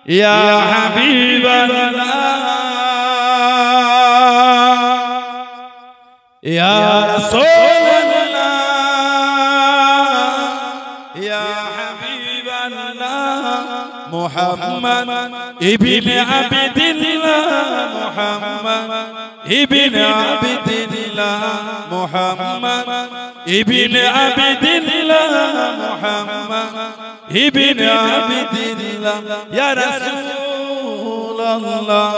या हबीब अल्लाह या रसूल अल्लाह या हबीब अल्लाह मुहम्मद इब्न अब्दिल्लाह मुहम्मद इब्न अब्दिल्लाह मुहम्मद इब्न अब्दिल्लाह मुहम्मद इब्न अब्दिल्लाह या रसूल अल्लाह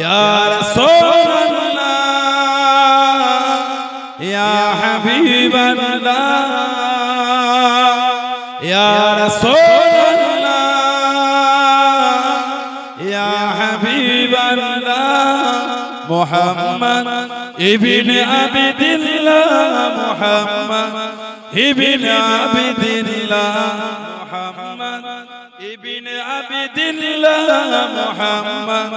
या रसूल अल्लाह या हबीब अल्लाह या रसूल अल्लाह या हबीब अल्लाह मुहम्मद इब्न अब्दिल्लाह मुहम्मद इब्न अब्दिल्लाह मुहम्मद इब्न अब्दिल्लाह मुहम्मद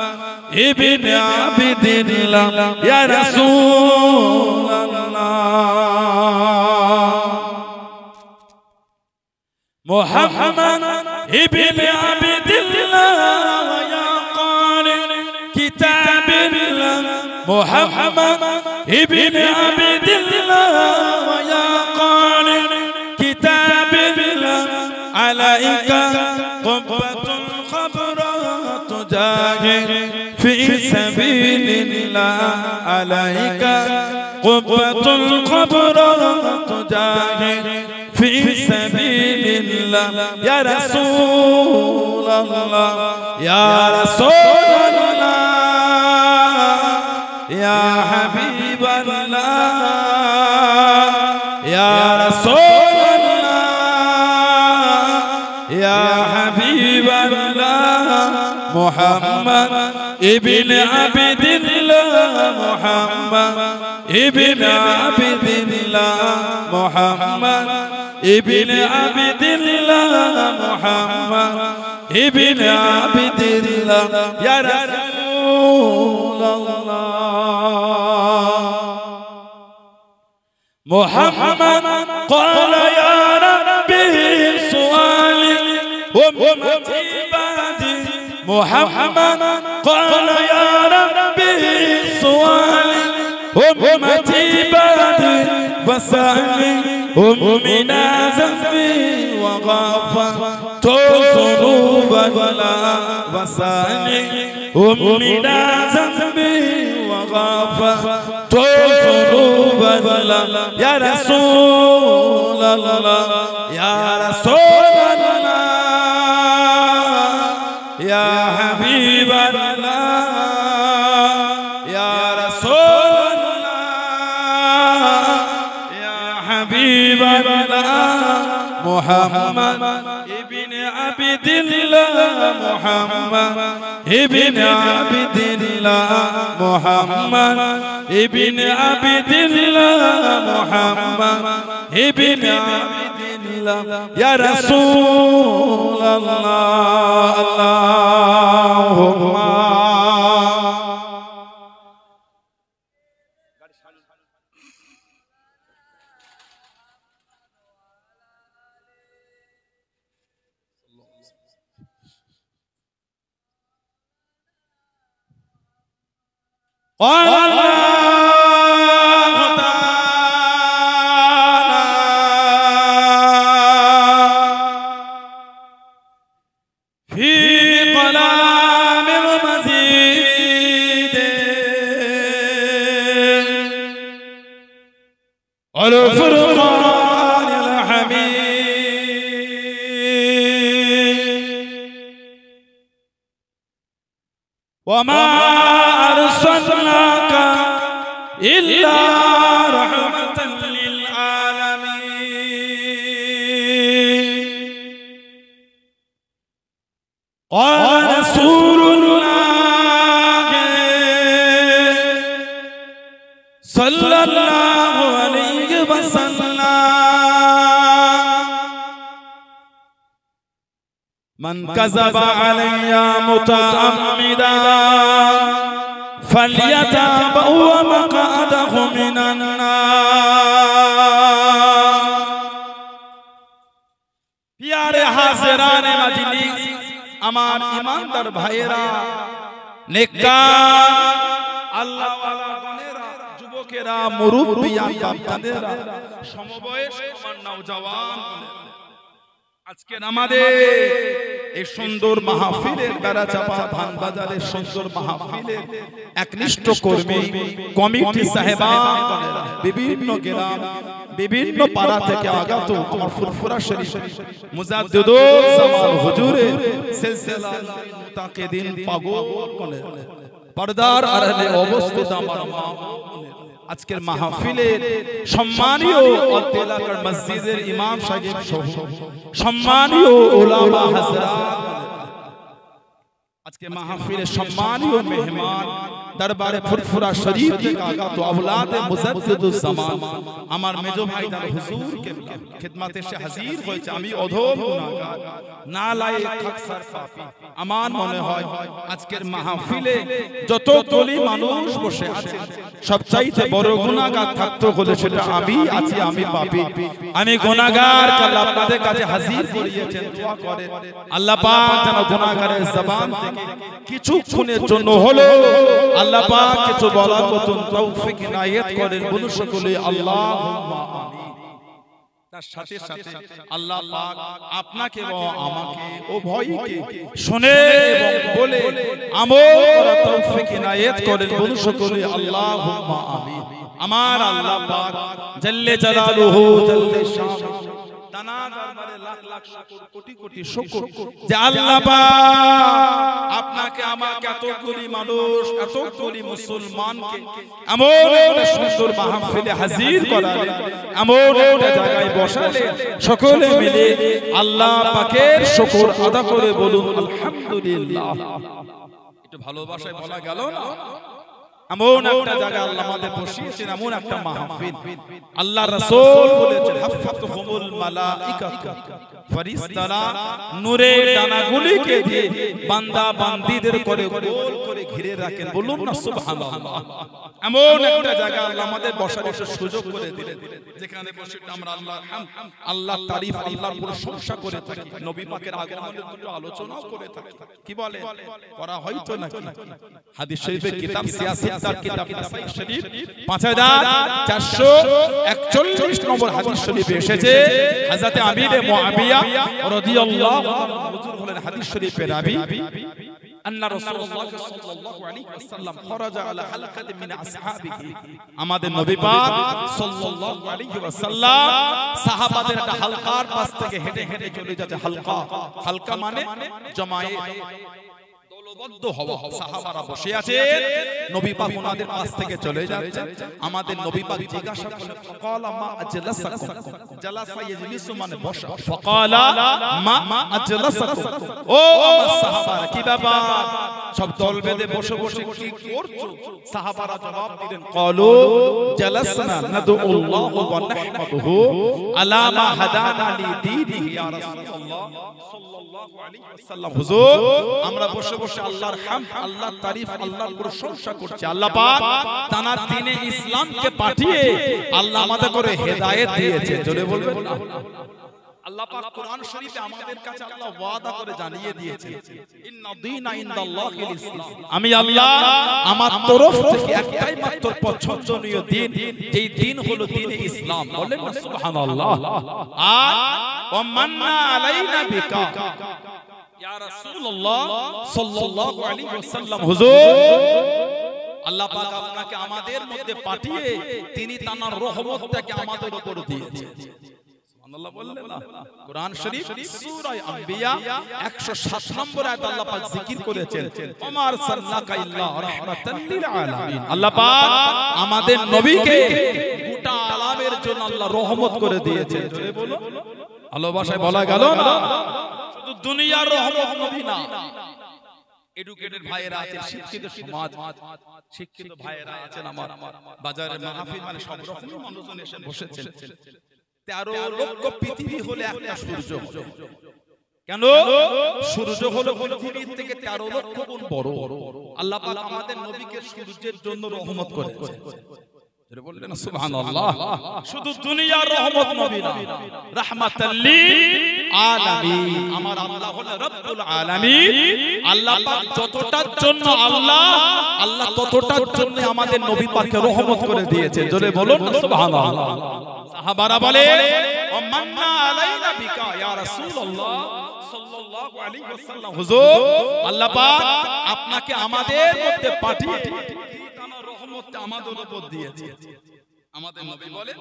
इब्न अब्दिल्लाह या रसूल अल्लाह मुहम्मद इब्न अब्दिल्लाह या क़ारि किताबिल्लाह मुहम्मद इब्न अब्दिल्लाह या क़ारि किताबिल्लाह अलैका क़ुब्बतुल ख़बरात जाहिर फी सबीलिल्लाह अलैका क़ुब्बतुल ख़बरात जाहिर फी सबीलिल्लाह या रसूल अल्लाह या रसूल अल्लाह या हबीब अल्लाह या रसूल अल्लाह या हबीब अल्लाह मुहम्मद इब्न अब्दिल्लाह मुहम्मद इब्न अब्दिल्लाह मुहम्मद इब्न अब्दिल्लाह मुहम्मद इब्न अब्दिल्लाह या रसूल अल्लाह मुहम्मद क़ाल या रब्बी सुआली उम्मती बादी मुहम्मद क़ाल या रब्बी सुआली उम्मती बादी वसाली उम्मिना ज़ंबी वग़फ़रतु ज़ुनूबना वसाली उम्मिना ज़ंबी वग़फ़रतु ज़ुनूबना या रसूल अल्लाह या रसूल अल्लाह या हबीब अल्लाह या रसूल अल्लाह या हबीब अल्लाह मुहम्मद इब्न अब्दिल्लाह मुहम्मद इब्न अब्दिल्लाह मुहम्मद इब्न अब्दिल्लाह मुहम्मद इब्न अब्दिल्लाह या रसूल अल्लाह अल्लाहुम्मा वमा अर्सलनाका इल्ला रहमतन लिल आलमीन क़ाल रसूलुल्लाह सल्लल्लाहु अलैहि वसल्लम मन कज़ब अलैया मुतअम्मिदन फल्यतबव्व मक़अदहु मिनन नार। प्यारे हाज़िरान मजलिस, আমার ইমানদার ভাইয়েরা, নেককার আল্লাহ ওয়ালা গণেরা, যুবকেরা, মুরব্বিয়ান, বাপ-দাদেরা, সমবয়স্ক আমার নওজওয়ান, আজকের আমাদের এই সুন্দর মাহফিলের বেড়াচাপা ধান বাজারের সুন্দর মাহফিলের একনিষ্ঠ কর্মী কমিটি সাহেবান, বিভিন্ন গ্রাম বিভিন্ন পাড়া থেকে আগত আমার ফুরফুরা শরীফ মুজাদ্দিদুল জামান হুজুরের সিলসিলা মুতাকিদিন পাগল পর্দার আড়ালে অবস্থিত আমার মা, আজকের মাহফিলের সম্মানীয় এলাকার মসজিদের ইমাম সাহেব সহ সম্মানীয় উলামা হযরত, আজকে মাহফিলের সম্মানীয় মেহমান দরবারে ফুরফুরা শরীফ থেকে আগত আওলাদে মুজাদ্দিদুল জামান আমার মেজো ভাইজান হুজুরকে খিদমতে এসে হাজির হয়েছে। আমি অধম গুনাহগার, নালায়েক, খাকসার, পাপী। আমার মনে হয় আজকের মাহফিলে যতগুলি মানুষ বসে আছে সবচাইতে বড় গুনাহগার থাকতো হলে সেটা আমি আছি, আমি পাপী, আমি গুনাহগার। আল্লাহ আপনাদের কাছে হাজির করিয়েছেন, দোয়া করেন আল্লাহ পাক যেন গুনাহগারের জবান থেকে কিছুক্ষণের জন্য হলো আল্লাহ পাক কিছু বলার মতন তৌফিক ইনায়েত করেন। বলুন সকলে আল্লাহুম্মা আমিন। তার সাথে সাথে আল্লাহ পাক আপনাকে এবং আমাকে উভয়কে শুনে এবং বলে আমল করার তৌফিক ইনায়েত করেন। বলুন সকলে আল্লাহুম্মা আমিন। আমার আল্লাহ পাক জাল্লে জালালুহু জাল্লে শানুহু দানা দরবারে লাখ লাখ শুকর, কোটি কোটি শুকর যে আল্লাহ পাক আপনাকে আমাকে এতগুলি মানুষ, এতগুলি মুসলমানকে এমন একটা সুন্দর মাহফিলে হাজির করালেন, এমন একটা জায়গায় বসালেন, সকলে মিলে আল্লাহ পাকের শুকর আদা করে বলুন আলহামদুলিল্লাহ। একটু ভালোবাসায় বলা গেল না? এমন একটা জায়গা আল্লাহ আমাদের বসিয়েছেন, এমন একটা মাহফিল। আল্লাহ রাসূল বলেছেন হাফাতুহুমুল মালাইকাতু, ফেরেশতারা নূরের ডানাগুলিকে দিয়ে বান্দা বান্দীদের করে গোল করে ঘিরে রাখেন। বলুন না সুবহানাল্লাহ। এমন একটা জায়গা আল্লাহ আমাদের বসার সুযোগ করে দিলেন, যেখানে বসে আমরা আল্লাহর হামদ, আল্লাহর তারিফ, আল্লাহর প্রশংসা করে থাকি, নবী পাকের আগমনের দুটো আলোচনাও করে থাকি। কি বলে করা হয়তো নাকি? হাদিস শরীফের কিতাব সিয়াসত কিতাব নাসাই শরীফ 5441 নম্বর হাদিস শরীফে এসেছে, হযরত আমির মুআবিয়া রাদিয়াল্লাহু আনহু হুজুর বলেন হাদিস শরীফের রাবী আন্না রাসূলুল্লাহ সাল্লাল্লাহু আলাইহি ওয়াসাল্লাম খরাজা আলা হালকাতিন মিন আসহাবিহি, আমাদের নবী পাক সাল্লাল্লাহু আলাইহি ওয়াসাল্লাম সাহাবাদের একটা হালকার পাশ থেকে হেঁটে হেঁটে চলে যাচ্ছে। হালকা, হালকা মানে জমায়েত, দলবদ্ধ হওয়া। সাহাবারা বসে আছে, নবী পাক ওনাদের পাশ থেকে চলে যাচ্ছে। আমাদের নবী পাক জিজ্ঞাসা করলেন ফাকালা মা আজলাসাকুম, জালাসা ইয়াজলিসু মানে বসা, ফাকালা মা আজলাসাকুম, ও আমার সাহাবারা কি ব্যাপার, সব দল বেঁধে বসে বসে কি করছো? সাহাবারা জবাব দিলেন ক্বালু জালাসনা নাদউল্লাহ ওয়া নাহমাদুহু আলা মা হাদানা লিদীনিহি ইয়া রাসূলুল্লাহ সাল্লাল্লাহু আলাইহি ওয়াসাল্লাম। হুজুর, আমরা বসে বসে আল্লাহর হামদ, আল্লাহর তারিফ, আল্লাহর প্রশংসা করছি। আল্লাহ পাক তার দ্বীনে ইসলামকে পাঠিয়ে আল্লাহ আমাদের করে হেদায়েত দিয়েছে। জোরে বলবেন না? আল্লাহ পাক কোরআন শরীফে আমাদের কাছে আল্লাহ ওয়াদা করে জানিয়ে দিয়েছে ইন্না দীনা ইনদাল্লাহিল ইসলাম, আমি আল্লাহ আমার তরফ থেকে একটাই মাত্র পছন্দনীয় দ্বীন, যেই দ্বীন হলো দ্বীনে ইসলাম। বলেন না সুবহানাল্লাহ। আর ওয়া মান্না আলাইনা বিকা ইয়া রাসূলুল্লাহ সাল্লাল্লাহু আলাইহি ওয়াসাল্লাম। হুজুর, আল্লাহ পাক আপনাকে আমাদের মধ্যে পাঠিয়ে তিনি তার রহমতটাকে আমাদের উপর দিয়েছেন। সুবহানাল্লাহ বললেন না? কোরআন শরীফ সূরা আম্বিয়া 107 নম্বর আয়াত আল্লাহ পাক জিকির করেছেন ওমার সাল্লাকা ইল্লা রাহমাতাল লিল আলামিন। আল্লাহ পাক আমাদের নবীকে গোটা আলামের জন্য আল্লাহ রহমত করে দিয়েছেন। জোরে বলো, ভালোবাসায় বলা গেল না? শুধু দুনিয়ার রহমত নবী না, এডুকেটেড ভাইয়েরা আছেন, শিক্ষিত সমাজ, শিক্ষিত ভাইয়েরা আছেন আমার বাজারের মাহফিল মানে সব রকমের মানুষজন এসে বসেছেন। 13 লক্ষ পৃথিবী হলে একটা সূর্য হলো। কেন? সূর্য হলো পৃথিবীর থেকে 13 লক্ষ গুণ বড়। আল্লাহ পাক আমাদের নবীকে সূর্যের জন্য রহমত করেছেন। যারা বললেন সুবহানাল্লাহ। শুধু দুনিয়ার রহমত নবী না, রাহমাতাল লিল আলামিন। আমার আল্লাহ হলেন রব্বুল আলামিন। আল্লাহ পাক যতটার জন্য আল্লাহ ততটার জন্য আমাদের নবী পাককে রহমত করে দিয়েছে। জোরে বলুন সুবহানাল্লাহ। সাহাবারা বলে ও মান্না আলাইনা বিকা ইয়া রাসূলুল্লাহ সাল্লাল্লাহু আলাইহি ওয়াসাল্লাম, হুজুর আল্লাহ পাক আপনাকে আমাদের মধ্যে পাঠিয়ে রহমতটা আমাদের উপর দিয়েছে। আমাদের নবী বলে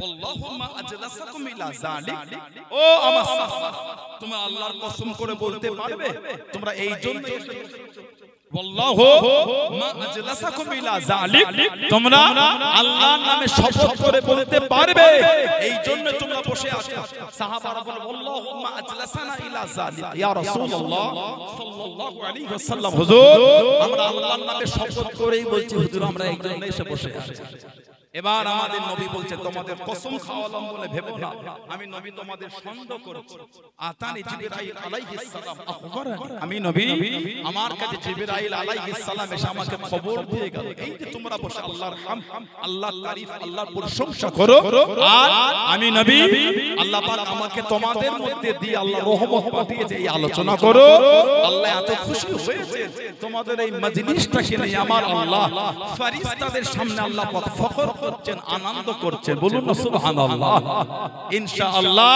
আল্লাহুম্মা আজলাসাকুম ইলা যালিক। ও আমার সাহাবা, তোমরা আল্লাহর কসম করে বলতে পারবে তোমরা এই জন্য আল্লাহুম্মা আজলাসাকুম ইলা যালিক, তোমরা আল্লাহর নামে শপথ করে বলতে পারবে এই জন্য তোমরা বসে আছো। সাহাবারা বলে আল্লাহুম্মা আজলাসানা ইলা যালিক ইয়া রাসূলুল্লাহ সাল্লাল্লাহু আলাইহি ওয়াসাল্লাম, হুজুর আমরা আল্লাহর নামে শপথ করেই বলছি হুজুর আমরা এই জন্য এসে বসে আছি। এবার আমাদের নবী বলছে তোমাদের কসম খাওয়ালাম বলে ভেবো না, আমি নবী তোমাদের সন্দেহ করছি। আতানি জিবরাইল আলাইহিস সালাম আখবারানি, আমি নবী আমার কাছে জিবরাইল আলাইহিস সালাম এসে আমাকে খবর দিয়ে গেল এই যে তোমরা বসে আল্লাহর হামদ, আল্লাহর তারিফ, আল্লাহর প্রশংসা করো, আর আমি নবী আল্লাহ পাক আমাকে তোমাদের মধ্যে দিয়ে আল্লাহর রহমত পাঠিয়েছে এই আলোচনা করো। আল্লাহ এত খুশি হয়েছে তোমাদের এই মজলিসটাকে নিয়ে। আমার আল্লাহ ফেরেশতাদের সামনে আল্লাহ পাক ফখর করছেন, আনন্দ করছেন। বলুন না সুবহানাল্লাহ। ইনশাআল্লাহ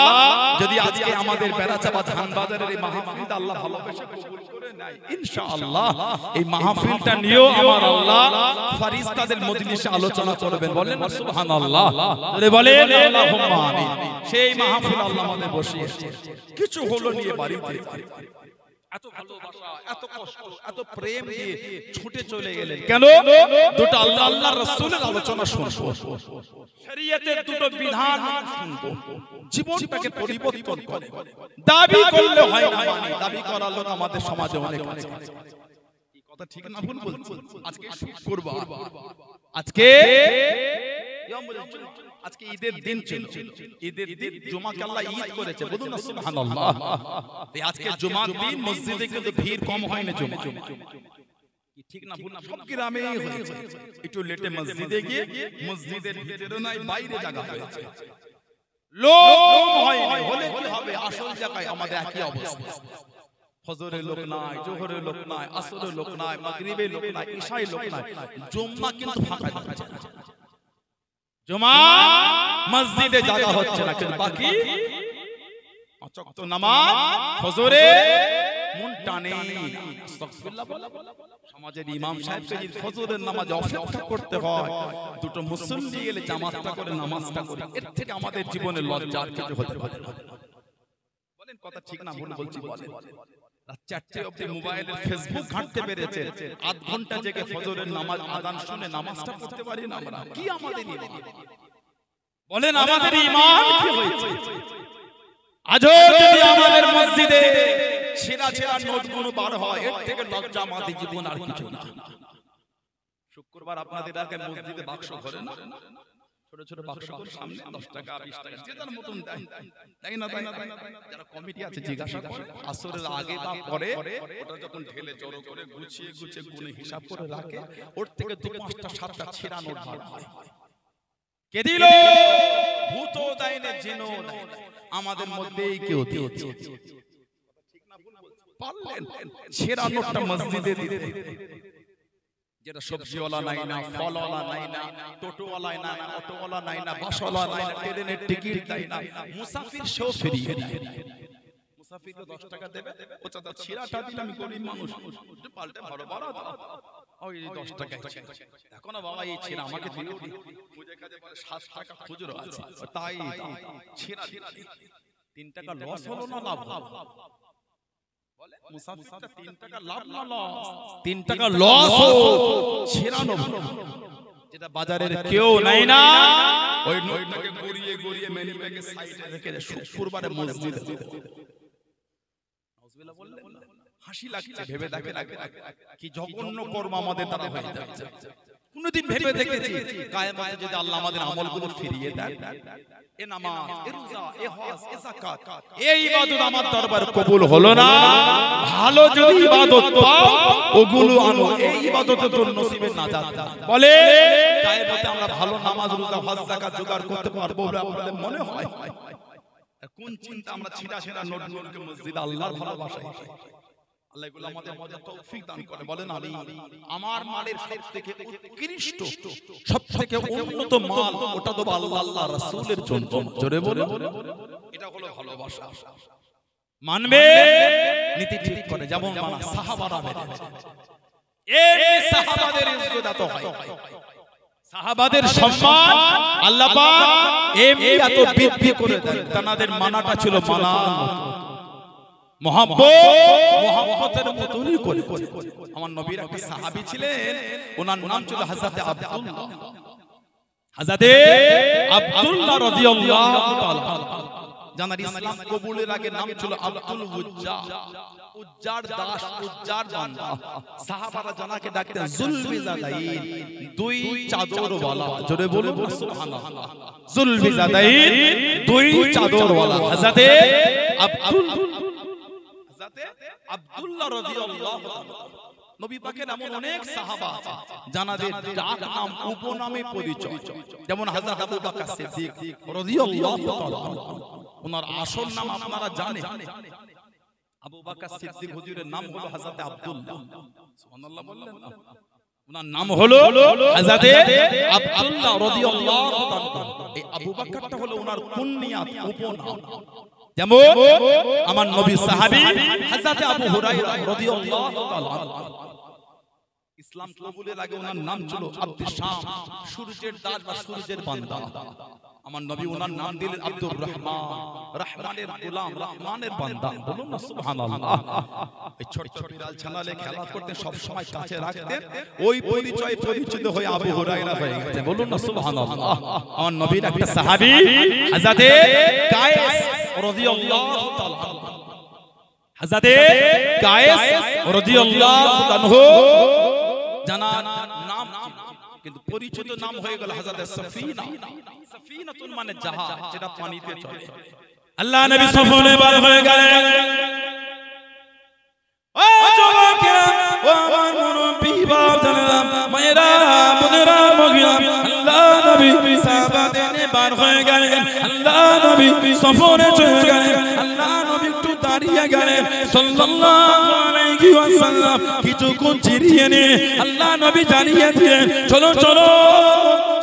যদি আজকে আমাদের বেড়াচাপা ধানবাজারের এই মাহফিলটা আল্লাহ ভালোবেসে কবুল করে নেয়, ইনশাআল্লাহ এই মাহফিলটা নিয়েও আমার আল্লাহ ফেরেশতাদের মজলিসে আলোচনা করবেন। বলেন সুবহানাল্লাহ। যদি বলেন আল্লাহুম্মা আমিন। সেই মাহফিল আল্লাহ আমাদের বসিয়েছে। কিছু হলো নিয়ে বাড়িতে এত ভালোবাসা, এত কষ্ট, এত প্রেম দিয়ে ছুটে চলে গেলেন কেন? দুটো আল্লাহ আল্লাহর রাসূলের আলোচনা শুনবো, শরীয়তের দুটো বিধান শুনবো, জীবনটাকে পরিবর্তন করে। দাবি করলে হয় না, মানে দাবি করার লোক আমাদের সমাজে অনেক আছে। এই কথা ঠিক না ভুল বলছি? আজকে শুক্রবার, আজকে ঈদের দিন ছিল, ঈদের দিন জুমাকে আল্লাহ ঈদ করেছে। বলুন না সুবহানাল্লাহ। আজকে জুমার দিন মসজিদে কিন্তু ভিড় কম হয় না। জুমা ঠিক না ভুল না? সব গ্রামেই হয়েছে। একটু লেটে মসজিদে গিয়ে মসজিদের ভিতরে নাই বাইরে জায়গা হয়েছে, লোক কম হয়নি। হলে কি হবে, আসল জায়গায় আমাদের একই অবস্থা। ফজরের লোক নাই, জোহরের লোক নাই, আসরের লোক নাই, মাগরিবের লোক নাই, ইশায়ের লোক নাই। জুম্মা কিন্তু ফাঁকা যাচ্ছে না। জুমা মসজিদে জায়গা হচ্ছে না, কিন্তু বাকি পাঁচ ওয়াক্ত নামাজ ফজরে মন টানে। আস্তাগফিরুল্লাহ। সমাজের ইমাম সাহেবকে যদি ফজরের নামাজে অপেক্ষা করতে হয়, দুটো মুসল্লি গেলে জামাতটা করে নামাজটা করে, এর থেকে আমাদের জীবনে লজ্জা আর কিছু হতে পারে না। বলেন কথা ঠিক না ভুল বলছি? বলেন রাত 4টে অবধি মোবাইলে ফেসবুক ঘাঁটতে পেরেছে, আধ ঘন্টা জেগে ফজরের নামাজ আযান শুনে নামাজটা পড়তে পারি না আমরা। কি আমাদের ঈমান? বলেন আমাদের ঈমান কি হয়েছে? আজও যদি আমাদের মসজিদে ছেঁড়া ছেঁড়া নোটগুলো বার হয়, এর থেকে লজ্জা আমাদের জীবন আর কিছু না। শুক্রবার আপনাদের আগে মসজিদে বাক্স ঘরে না, ছোট ছোট বাক্স করে সামনে 10 টাকা 20 টাকা যে যার মতন দেয়, তাই না? যারা কমিটি আছে জিজ্ঞাসা করে আসরের আগে বা পরে ওটা যখন ঢেলে জড়ো করে গুছিয়ে গুছিয়ে গুনে হিসাব করে রাখে, ওর থেকে 2-5টা 7টা ছেঁড়া নোট বার হয়। কে দিল? ভূত দেয় না, জিনও দেয় না, আমাদের মধ্যেই কেউ দিয়েছে। ঠিক না ভুল বলছি? পারলেন ছেঁড়া নোটটা মসজিদে দিতে, যেটা সবজিওয়ালা নাই না, ফলওয়ালা নাই না, টোটোওয়ালা নাই না, অটোওয়ালা নাই না, বাসওয়ালা নাই না, ট্রেনের টিকিট নাই না, মুসাফির সেও ফিরিয়ে দেয়। মুসাফিরকে 10 টাকা দেবে, ও চাচা ছিঁড়াটা দিলে আমি গরিব মানুষ, পাল্টে ভালো বাড়া দাও, ওই 10 টাকা এখন বাবা এই ছিঁড়া আমাকে দিও, মুজে কাজে বলে 7 টাকা খুচরো আছে, তাই ছিঁড়া দিলা 3 টাকা লস হলো না লাভ হলো? বলে মুসাফিরটা 3 টাকা লাভ না লস? 3 টাকা লস ছেড়ানো, যেটা বাজারের কেউ নাই না, ওই নোটটাকে গড়িয়ে গড়িয়ে মেনি ব্যাগে সাইডে রেখে শুক্রবারে মসজিদে দেব। নাউজুবিল্লাহ বললেন না? হাসি লাগছে ভেবে দেখেন কি জঘন্য কর্ম আমাদের দ্বারা হয়ে যাচ্ছে। কোনদিন ভেবে দেখেছি কিয়ামতে যদি আল্লাহ আমাদের আমলগুলো ফিরিয়ে দেন, এ নামাজ, এ রোজা, এ হজ, এ যাকাত, এই ইবাদত আমার দরবারে কবুল হলো না, ভালো যদি ইবাদত পাও ওগুলো আনো, এই ইবাদতে তোর নসিবে নাজাত বলে। কায়েমতে আমরা ভালো নামাজ রোজা হজ যাকাত জোগাড় করতে পারবো বলে আপনাদের মনে হয়? কোন চিন্তা আমরা ছিঁড়া ছিঁড়া নোট নোটকে মসজিদ আল্লাহর ভালোবাসা, আল্লাহ এগুলো আমাদের মধ্যে তৌফিক দান করে। বলেন আমি আমার মালের সবথেকে উৎকৃষ্ট সবথেকে উন্নত মাল ওটা দেব আল্লাহ আল্লাহ রাসূলের জন্য। জোরে বলো, এটা হলো ভালোবাসা। মানবে নীতি ঠিক করে, যেমন মানা সাহাবারা মেনেছে, এই সাহাবাদের ইজ্জত এত হয়, সাহাবাদের সম্মান আল্লাহ পাক এমনি এত বৃদ্ধি করে দেন। তাদের মানাটা ছিল মানার মহব্বতের মতনই করে। আমার নবীর একটা সাহাবী ছিলেন, ওনার নাম ছিল হযরত আব্দুল্লাহ। হযরত আব্দুল্লাহ রাদিয়াল্লাহু তাআলা জানার ইসলাম কবুলের আগে নাম ছিল আব্দুল উজ্জা, উজ্জার দাস, উজ্জার বান্দা। সাহাবারা জানাকে ডাকতেন জুলবিজাদাইন, দুই চাদর ওয়ালা। জোরে বলুন সুবহানাল্লাহ। জুলবিজাদাইন, দুই চাদর ওয়ালা হযরত আব্দুল্লাহ রাদিয়াল্লাহু তাআলা। নবী পাকের এমন অনেক সাহাবা আছে যাদের ডাক নাম উপনামে পরিচয়, যেমন হযরত আবু বকর সিদ্দিক রাদিয়াল্লাহু তাআলা। ওনার আসল নাম আপনারা জানেন, আবু বকর সিদ্দিক হুজুরের নাম হলো হযরত আব্দুল্লাহ। সুবহানাল্লাহ বললেন না? ওনার নাম হলো হযরত আব্দুল্লাহ রাদিয়াল্লাহু তাআলা। এই আবু বকরটা হলো ওনার কুনিয়াত, উপনাম। যেমন আমার নবী সাহাবী হযরত আবু হুরায়রা রাদিয়াল্লাহু তাআলা ইসলাম কবুলের আগে ওনার নাম ছিল আব্দুস শাম, সূর্যের দাস বা সূর্যের বান্দা। আমার নবী ওনার নাম দিলেন আব্দুর রহমান, রহমানের গোলাম, রহমানের বান্দা। বলুন না সুবহানাল্লাহ। এই ছোট ছোট বিড়াল ছানালে খেলা করতে সব সময় কাছে রাখতেন, ওই পরিচয় পরিচিত হয়ে আবু হুরায়রা হয়ে গেছে। বলুন না সুবহানাল্লাহ। আমার নবীর একটা সাহাবী হযরত কায়েস রাদিয়াল্লাহু তাআলা, হযরত কায়েস রাদিয়াল্লাহু আনহু জানার নাম কিন্তু পরিচিত নাম হয়ে গেল হযরত সফিনা। সফিনাতুন মানে জাহাজ, যেটা পানিতে চলে। আল্লাহ নবী সফরে বার হয়ে গেলেন। ও যুবকেরা, ও আমার মুরব্বি বাপ জানেরা, মায়েরা, বোনেরা, মহিলা, আল্লাহ নবী সাহাবাদের নিয়ে বার হয়ে গেলেন। আল্লাহ নবী সফরে চলে গেলেন। আল্লাহ নবী একটু দাঁড়িয়ে গেলেন সাল্লাল্লাহু আলাইহি ওয়াসাল্লাম। কিছুক্ষণ জিরিয়ে নিয়ে আল্লাহ নবী জানিয়ে দিলেন, চলো চলো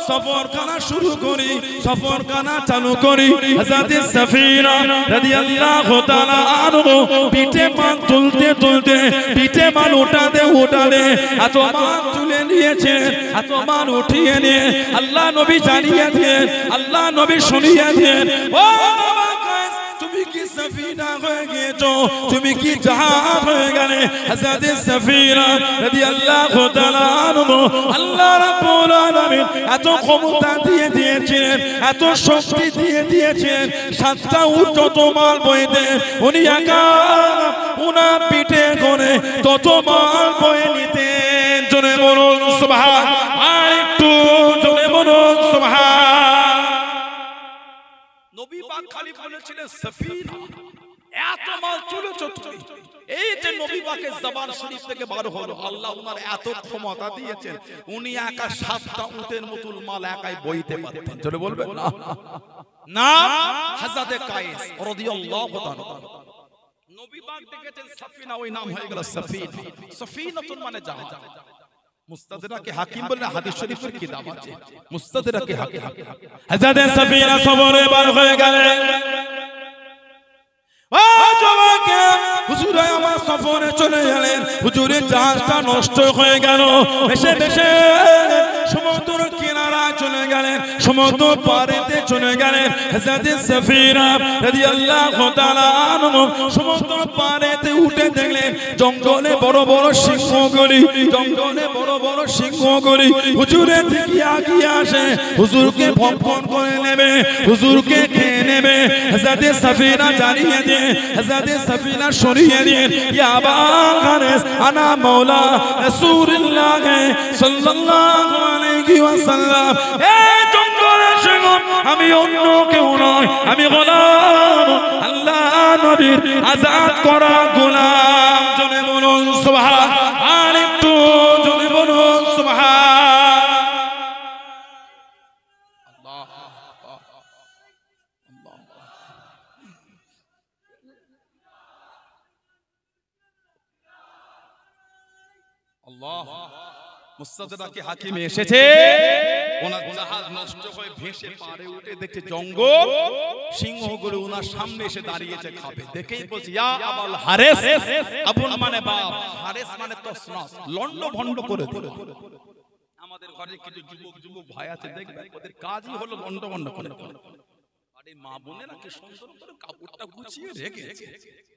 সফরখানা শুরু করি, সফরখানা চালু করি। হযরত সফিনা রাদিয়াল্লাহু তাআলা আনহু পিঠে মাল তুলতে তুলতে, পিঠে মাল উঠাতে উঠাতে এত মাল তুলে নিয়েছেন, এত মাল উঠিয়ে নিয়ে আল্লাহ নবী জানিয়ে দিলেন, আল্লাহ নবী শুনিয়ে দিলেন, ও বাবা কায়েস, তুমি কি সফিনা হয়ে গেছো, তুমি কি জাহাজ হয়ে গেলে। হযরত সফিনা রাদিয়াল্লাহু তাআলা আনহু আল্লাহ রাব্বুল আলামিন এত ক্ষমতা দিয়ে দিয়েছেন, এত শক্তি দিয়ে দিয়েছেন, 7টা উট যত মাল বইতে উনি একা উনার পিঠে করে তত মাল বয়ে নিতেন। জোরে বলুন সুবহান, আর একটু জোরে বলুন সুবহান। নবী পাক খালি বলেছিলেন সফিনা, এত মাল তুলেছো তুমি। এই যে নবী পাকের জবান শরীফ থেকে বার হলো, আল্লাহ ওনার এত ক্ষমতা দিয়েছেন, উনি একা 7টা উটের মতুল মাল একাই বইতে পারতেন। জোরে বলবেন না? নাম হযরত কায়েস রাদিয়াল্লাহু তাআলা। নবী পাক দেখেছেন সফিনা, ওই নাম হয়ে গেল সফিনা। সফিনাতুন মানে জাহাজ। মুস্তাদরাকে হাকিম বলে হাদিস শরীফের কিতাব আছে, মুস্তাদরাকে হাকিম। হযরত সফিনা সফরে বার হয়ে গেলেন। ও যুবকেরা, হুজুর আমার সফরে চলে গেলেন। হুজুরের জাহাজটা নষ্ট হয়ে গেল। ভেসে ভেসে সমুদ্র কিনারায় চলে গেলেন, সমুদ্র পারেতে চলে গেলেন। হযরত সফিনা রাদিয়াল্লাহু তাআলা আনহু সমুদ্র পারেতে উঠে দেখলেন জঙ্গলে বড় বড় সিংহগুলি, জঙ্গলে বড় বড় সিংহগুলি হুজুরের দিকে আগিয়ে আসে, হুজুরকে ভক্ষণ করে নেবে, হুজুরকে খেয়ে নেবে। হযরত সফিনা জানিয়ে দিয়ে, হযরত সফিনা সরিয়ে দিয়ে, ইয়া আবা কায়েস আনা মাওলা রাসূলুল্লাহ সাল্লাল্লাহু আলাইহি ওয়াসাল্লাম। এই জঙ্গলের সিংহ আমি অন্য কেউ নয়, আমি গোলাম, আল্লাহ নবীর আযাদ করা গোলাম। জোরে বলুন সুবহান। সুবহানাল্লাহ। আল্লাহ মুস্তাদরাকে হাকিমে এসেছে, ওনার জাহাজ নষ্ট হয়ে ভেসে পারে উঠে দেখছে জঙ্গল, সিংহগুলো ওনার সামনে এসে দাঁড়িয়েছে খাবে। দেখেই বলছে ইয়া আবুল হারেস, আবুল মানে বাপ, হারেস মানে তসনস, লন্ড ভন্ড করে দিল। আমাদের ঘরে কিছু যুবক ভাই আছে, দেখবে ওদের কাজই হলো লন্ড ভন্ড করে। আরে মা বোনেরা কি সুন্দর করে কাপড়টা গুছিয়ে রেখেছে,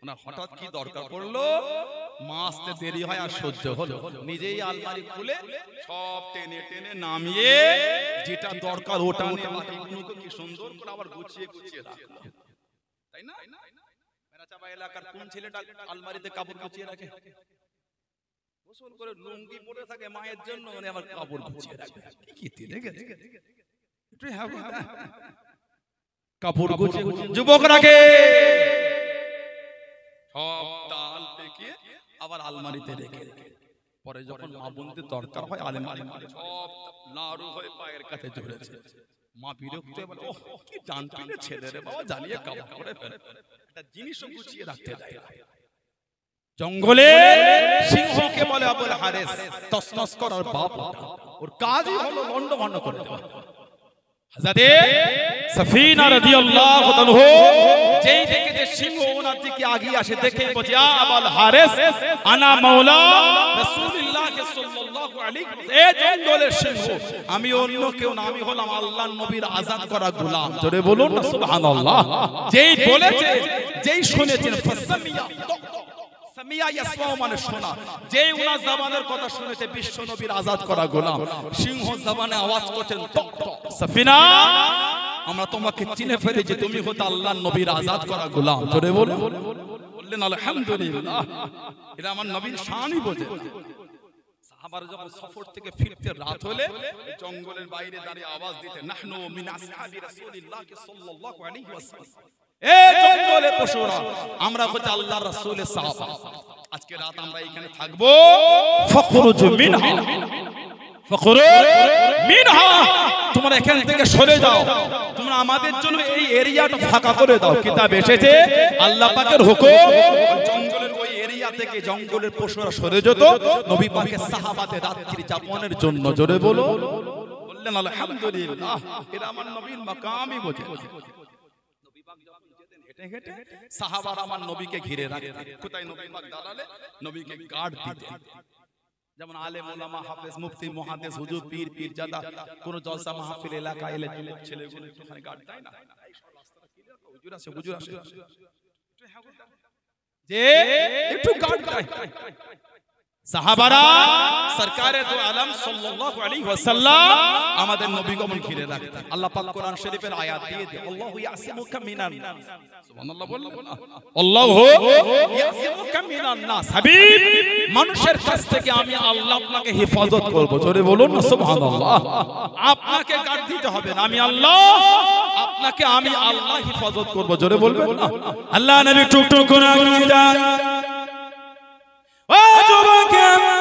ওনার হঠাৎ কি দরকার পড়লো, মা আসতে দেরি হয় আর সহ্য হলো, নিজেই আলমারি খুলে সব টেনে টেনে নামিয়ে যেটা দরকার ওটা নিয়ে কি সুন্দর করে আবার গুছিয়ে গুছিয়ে রাখলো, তাই না? মেরাচাপা এলাকার কোন ছেলেটা আলমারিতে কাপড় গুছিয়ে রাখে? গোসল করে লুঙ্গি পরে থাকে মায়ের জন্য, মানে আবার কাপড় গুছিয়ে রাখে। কি কি দেখে কাপড় গুছিয়ে যুবকরাকে সব ডাল পেকে আবার আলমারিতে রেখে, পরে যখন মা বোনদের দরকার হয় আলমারি সব নাড়ু হয়ে পায়ের কাছে ঝরেছে। মা বিরক্ত হয়ে বলে, ওহ কি ডান পিনে ছেলে রে বাবা, জ্বালিয়ে কাপড় করে ফেলে, একটা জিনিসও গুছিয়ে রাখতে দেয় না। জঙ্গলে সিংহকে বলে আবুল হারেস, তসনস করার বাপ, ওর কাজই হলো লন্ড ভন্ড করে দেওয়া। হযরতে সাফিনা রাদিয়াল্লাহু তাআলা যেই দেখে সিংহ ওনার দিকে আগিয়ে আসে, দেখে বলে ইয়া আবুল হারেস আনা মাওলা রাসূলুল্লাহ সাল্লাল্লাহু আলাইহি ওয়াসাল্লাম, এই জঙ্গলের সিংহ আমি, অন্য কেউ না, আমি হলাম আল্লাহর নবীর আযাদ করা গোলাম। জোরে বলুন না সুবহানাল্লাহ। যেই বলেছে, যেই শুনেছেন, ফাসামিয়া সামিয়া ইয়াসমাউ মানে শোনা, যেই ওনার জবানের কথা শুনেছে, বিশ্ব নবীর আযাদ করা গোলাম, সিংহ জবানে আওয়াজ করছেন, সাফিনা আমরা তোমাকে চিনে ফেলেছি, তুমি হতে আল্লাহর নবীর আযাদ করা গোলাম। জোরে বললেন আলহামদুলিল্লাহ। এটা আমার নবীর শানই বোঝে। সাহাবারা যখন সফর থেকে ফিরতে রাত হলে জঙ্গলের বাইরে দাঁড়িয়ে আওয়াজ দিতেন, নাহনু মিন আসহাবি রাসূলিল্লাহ সাল্লাল্লাহু আলাইহি ওয়াসাল্লাম, এই জঙ্গলের পশুরা আমরা হচ্ছে আল্লাহর রাসূলের সাহাবা, আজকে রাত আমরা এখানে থাকব। ফখরুজ মিনহা, ফখরুজ মিনহা, তোমরা এখান থেকে সরে যাও, তোমরা আমাদের জন্য এই এরিয়াটা ফাঁকা করে দাও। কিতাবে এসেছে আল্লাহ পাকের হুকুম, জঙ্গলের ওই এরিয়া থেকে জঙ্গলের পশুরা সরে যেত নবী পাকের সাহাবাদের রাত্রি যাপনের জন্য। জোরে বলো, বললেন আলহামদুলিল্লাহ। এটা আমার নবীর মাকামই বোঝে। নবী পাক যখন যেতেন হেঁটে হেঁটে, সাহাবারা আমার নবীকে ঘিরে রাখতেন, কোথায় নবী পাক দাঁড়ালে নবীকে গার্ড দিতেন। যেমন আলেম ওলামা, হাফেজ, মুফতি, মুহাদ্দিস, হুজুর, পীর, পীরজাদা কোন জলসা মাহফিল এলাকায় এলে ছেলেগুলো একটুখানি গার্ড দেয় না, হুজুর আছে, হুজুর আছে, যে একটু গার্ড দেয়। সাহাবারা সরকারে দু আলম সাল্লাল্লাহু আলাইহি ওয়াসাল্লাম আমাদের নবী গমন ঘিরে রাখতেন। আল্লাহ পাক কোরআন শরীফের আয়াত দিয়ে দেন, আল্লাহু ইয়াসিমুকা মিনান নাস, সুবহানাল্লাহ বলুন, আল্লাহু ইয়াসিমুকা মিনান নাস, হাবিব মানুষের কাছ থেকে আমি আল্লাহ আপনাকে হেফাজত করব। জোরে বলুন না সুবহানাল্লাহ। আপনাকে গার্ড দিতে হবে না, আমি আল্লাহ আপনাকে, আমি আল্লাহ হেফাজত করব। জোরে বলবেন না। আল্লাহ নবী টুকটুক করে আগিয়ে যান,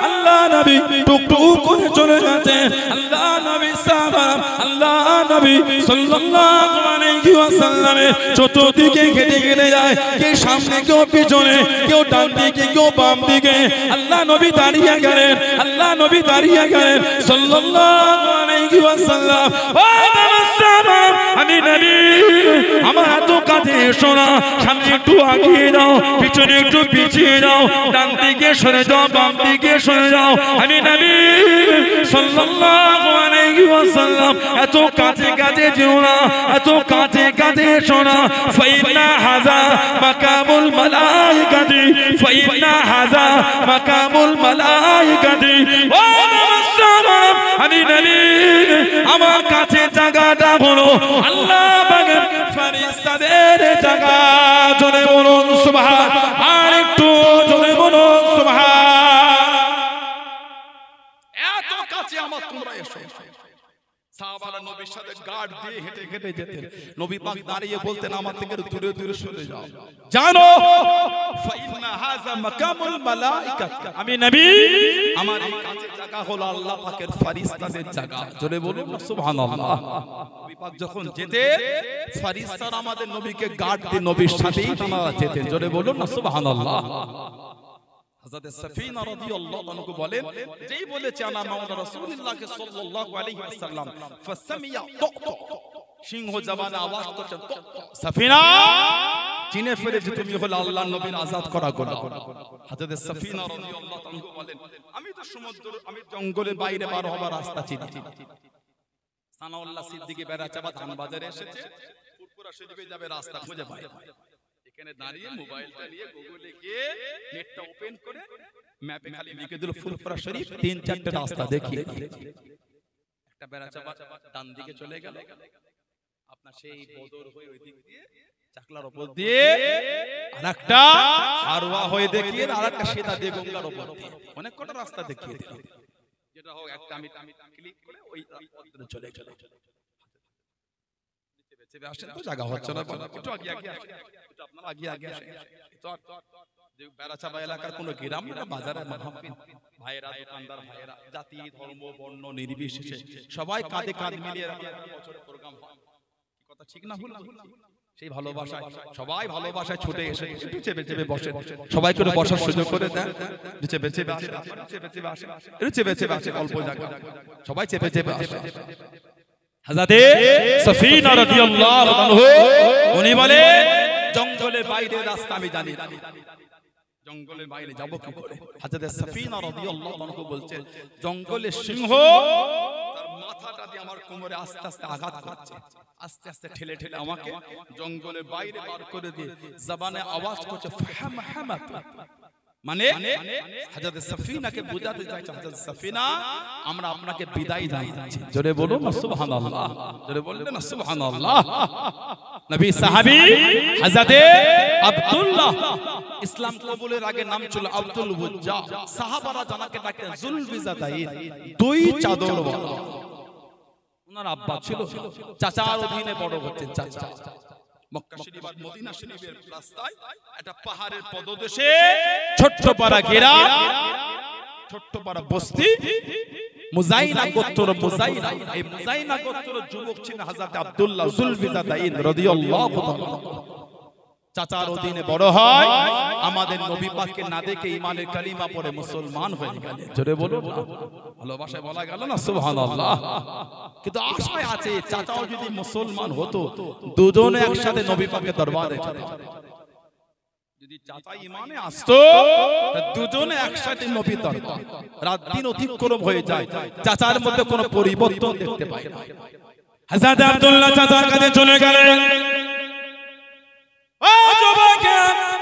আল্লাহ নবী টুকটুক করে চলে যাচ্ছে। আল্লাহ নবী সাহাবা, আল্লাহ নবী সাল্লাল্লাহু আলাইহি ওয়াসাল্লামের চতুর্দিকে ঘেটে ঘেটে যায়, কেউ সামনে, কেউ পিছনে, কেউ ডান দিকে, কেউ বাম দিকে। আল্লাহ নবী দাঁড়িয়ে গেলেন, আল্লাহ নবী দাঁড়িয়ে গেলেন সাল্লাল্লাহু আলাইহি ওয়াসাল্লাম। ও বাবা সাহাবা, আমি নবী, আমার এত কাছে এসো না, সামনে একটু আগিয়ে দাও, পিছনে একটু পিছিয়ে দাও, ডান দিকে সরে যাও, বাম দিকে সরে যাও। আমি নবী সাল্লাল্লাহু আলাইহি ওয়াসাল্লাম, এত কাছে কাছে যেও না, এত কাছে কাছে এসো না। ফাইন্না হাযা মাকামুল মালাইকাতি, ফাইন্না হাযা মাকামুল মালাইকাতি। ও মুসলমান, আমি নবী, আমার কাছে জায়গাটা হলো আল্লাহ পাকের ফেরেশতাদের জায়গা। জোরে বলুন সুবহান, আর একটু জোরে বলুন সুবহান। এত কাছে আমার তোমরা এসো। সাহাবারা নবীর সাথে গার্ড দিয়ে হেঁটে হেঁটে যেতেন, নবী পাক দাঁড়িয়ে বলতেন আমার থেকে দূরে দূরে সরে যাও, জানো ফাইন্না হাযা মাকামুল মালাইকা, আমি নবী, আমার এই কাছে জায়গা হলো আল্লাহ পাকের ফেরেশতাদের জায়গা। জোরে বলুন না সুবহানাল্লাহ। নবী পাক যখন যেতেন ফেরেশতারা আমাদের নবীকে গার্ড দিয়ে নবীর সাথেই তারা যেতেন। জোরে বলুন না সুবহানাল্লাহ। হযরত সাফিনা রাদিয়াল্লাহু আনহু বলেন, যেই বলেছে আনা মাওলা রাসূলুল্লাহ সাল্লাল্লাহু আলাইহি ওয়াসাল্লাম ফাসামিয়া তাক সিংহ জবানে আওয়াজ করছে সাফিনা, চিনে ফেলেছে তুমি হলো আল্লাহর নবীর আযাদ করা গোলাম। হযরত সাফিনা রাদিয়াল্লাহু আনহু বলেন, আমি তো সমুদ্র আমি জঙ্গলের বাইরে পার হবার রাস্তা চিনি। সানাউল্লাহ সিদ্দিকী বেড়াচাবা ধান বাজারে এসেছে, ফুরফুরা শরীফে যাবে রাস্তা খুঁজে পায় না। এখানে দাঁড়িয়ে মোবাইলটা নিয়ে গুগলে গিয়ে নেটটা ওপেন করে ম্যাপে খালি লিখে দিল ফুরফুরা শরীফ, 3-4টা রাস্তা দেখিয়ে একটা বেড়াচাবা ডান দিকে চলে গেল, আপনার সেই বদর হয়ে ওই দিক দিয়ে চাকলার উপর দিয়ে আরেকটা হারওয়া হয়ে দেখিয়ে আরেকটা সেটা দিয়ে গঙ্গার উপর দিয়ে অনেক কটা রাস্তা দেখিয়ে দিল। যেটা হোক একটা আমি ক্লিক করে ওই পথে চলে গেল। চেপে আসেন তো, জায়গা হচ্ছে না, একটু আগে আগে আসেন, একটু আপনারা আগে আগে আসেন। তো বেড়াচাবা এলাকার কোনো গ্রাম না বাজারে মাহফিল, ভাইয়েরা দোকানদার ভাইয়েরা জাতি ধর্ম বর্ণ নির্বিশেষে সবাই কাঁধে কাঁধ মিলিয়ে বছরের প্রোগ্রাম হয়। কি কথা ঠিক না ভুল? সেই ভালোবাসায় সবাই ভালোবাসায় ছুটে এসে একটু চেপে চেপে বসে, সবাই করে বসার সুযোগ করে দেন। চেপে চেপে আসে, চেপে চেপে আসে, একটু চেপে চেপে আসে, অল্প জায়গা সবাই চেপে চেপে আসে। হযরত সাফিনা রাদিয়াল্লাহু আনহু উনি বলে, জঙ্গলের বাইরে রাস্তা আমি জানি না, জঙ্গলের বাইরে যাব কি করে? হযরত সাফিনা রাদিয়াল্লাহু আনহু বলছেন, জঙ্গলের সিংহ তার মাথাটা দিয়ে আমার কোমরে আস্তে আস্তে আঘাত করছে, আস্তে আস্তে ঠেলে ঠেলে আমাকে জঙ্গলের বাইরে বার করে দিয়ে জবানে আওয়াজ করছে ফাহামাত, মানে হযরত সাফিনাকে বুঝাতে চাইছে, হযরত সাফিনা আমরা আপনাকে বিদায় জানাচ্ছি। জোরে বলুন না সুবহানাল্লাহ, জোরে বলবেন না সুবহানাল্লাহ। নবী সাহাবী হযরত আব্দুল্লাহ, ইসলাম কবুলের আগে নাম ছিল আব্দুল বুজ্জা, সাহাবারা জানাকে ডাকতেন জুলবিজাদাইন, দুই চাদর ওয়ালা। ওনার আব্বা ছিল চাচার অধীনে বড় হচ্ছেন, চাচা। মক্কা শরীফ আর মদিনা শরীফের রাস্তায় একটা পাহাড়ের পদদেশে ছোট্ট পাড়া ঘেরা, ছোট্ট পাড়া বস্তি মুজাইনা গোত্র, মুজাইনা, এই মুজাইনা গোত্র যুবক ছিলেন হযরত আব্দুল্লাহ জুলবিজাদাইন রাদিয়াল্লাহু তাআলা। চাচার অধীনে বড় হয়, আমাদের নবী পাককে না দেখে ঈমানের কালিমা পড়ে মুসলমান হয়ে গেলেন। জোরে বলুন না, ভালোবাসায় বলা গেল না সুবহানাল্লাহ। কিন্তু আশায় আছে চাচাও যদি মুসলমান হতো, দুজনে একসাথে নবী পাকের দরবারে যেত। যদি চাচা ঈমানে আসতো, দুজনে একসাথে নবীর দরবার, রাত দিন অতিক্রম হয়ে যায়, চাচার মধ্যে কোনো পরিবর্তন দেখতে পায় না। হযরত আব্দুল্লাহ চাচার কাছে চলে গেলেন।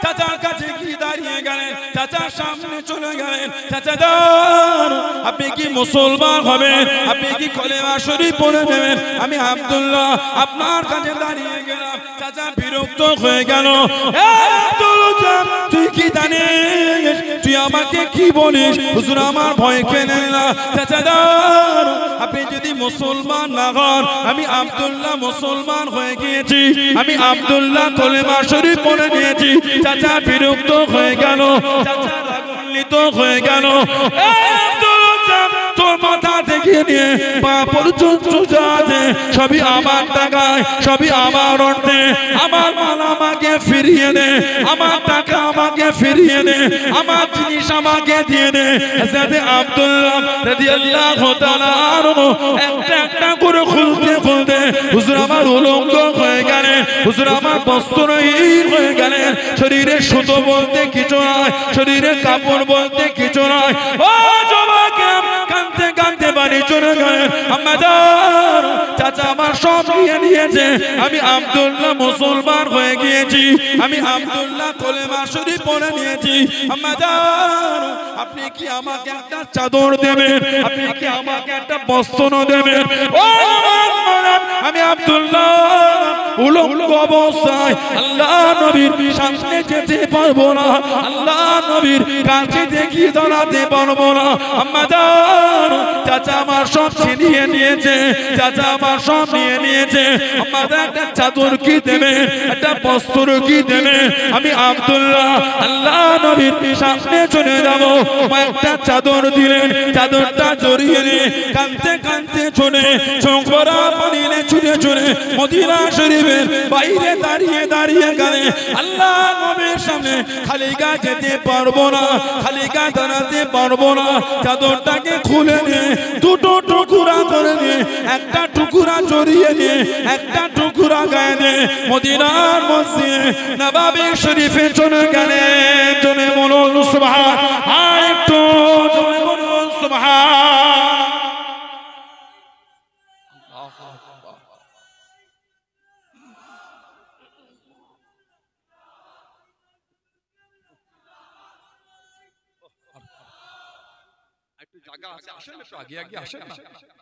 চাচার কাছে কি দাঁড়িয়ে গেলেন, চাচার সামনে চলে গেলেন। চাচা যান, আপনি কি মুসলমান হবেন? আপনি কি কলেমা শরীফ পড়ে নেবেন? আমি আব্দুল্লাহ আপনার কাছে দাঁড়িয়ে গেলাম। চাচা বিরক্ত হয়ে গেল, তুই কি জানিস? তুই আমাকে কি বলিস? হুজুর আমার ভয় কেনেন না। চাচা যান, আপনি যদি মুসলমান না হন, আমি আব্দুল্লাহ মুসলমান হয়ে গিয়েছি, আমি আব্দুল্লাহ কলেমা শরীফ পড়ে নিয়েছি। চাচা বিরক্ত হয়ে গেল, চাচা রাগান্বিত হয়ে গেল। তোর মাথা থেকে নিয়ে পা পর্যন্ত যা আছে সবই আমার টাকায়, সবই আমার অর্থে। আমার মাল আমাকে ফিরিয়ে দে, আমার টাকা আমাকে ফিরিয়ে দে, আমার জিনিস আমাকে দিয়ে দে। হযরত আব্দুল্লাহ রাদিয়াল্লাহু তাআলা আনহু একটা একটা করে খুলতে খুলতে হুজুর আমার উলঙ্গ হয়ে গেলেন, হুজুর আমার বস্ত্রহীন হয়ে গেলেন। শরীরে সুতো বলতে কিছু নয়, শরীরে কাপড় বলতে কিছু নয়। ও যুবক, কাঁদতে কাঁদতে বাড়ি চলে গেলেন। আম্মাজান, চাচা আমার সব নিয়ে নিয়েছে, আমি আব্দুল্লাহ মুসলমান হয়ে গিয়েছি, আমি আব্দুল্লাহ কলেমা শরীফ পড়ে নিয়েছি। আম্মাজান, আপনি কি আমাকে একটা চাদর দেবেন? আপনি কি আমাকে একটা বস্ত্র দেবেন? ও আমি আব্দুল্লাহ উলঙ্গ অবস্থায় আল্লাহ নবীর সামনে যেতে পারবো না, আল্লাহ নবীর কাছে দেখিয়ে দাঁড়াতে পারবো না। আম্মাজান, চাচা আমার সব ছিনিয়ে নিয়েছে, চাচা আমার সব নিয়ে নিয়েছে। আমাদের একটা চাদর কি দেবে, একটা বস্ত্র কি দেবে? আমি আব্দুল্লাহ আল্লাহ নবীর সামনে চলে যাব। একটা চাদর দিলেন, চাদরটা জড়িয়ে নে কাঁদতে কাঁদতে চলে চোখ ভরা পানি নে ছুটে চলে মদিনা শরীফের বাইরে দাঁড়িয়ে দাঁড়িয়ে গেলে আল্লাহ নবীর সামনে খালি গা যেতে পারবো না, খালি গা দাঁড়াতে পারবো না, চাদরটাকে খুলে নে দুটো টুকরা করে নে, একটা টুকরা জড়িয়ে নে, একটা টুকরা গায়ে নে, মদিনার মসজিদে নববী শরীফে চলে গেলে। জনে বলুন সুবহান, আর একটু জনে বলুন সুবহান।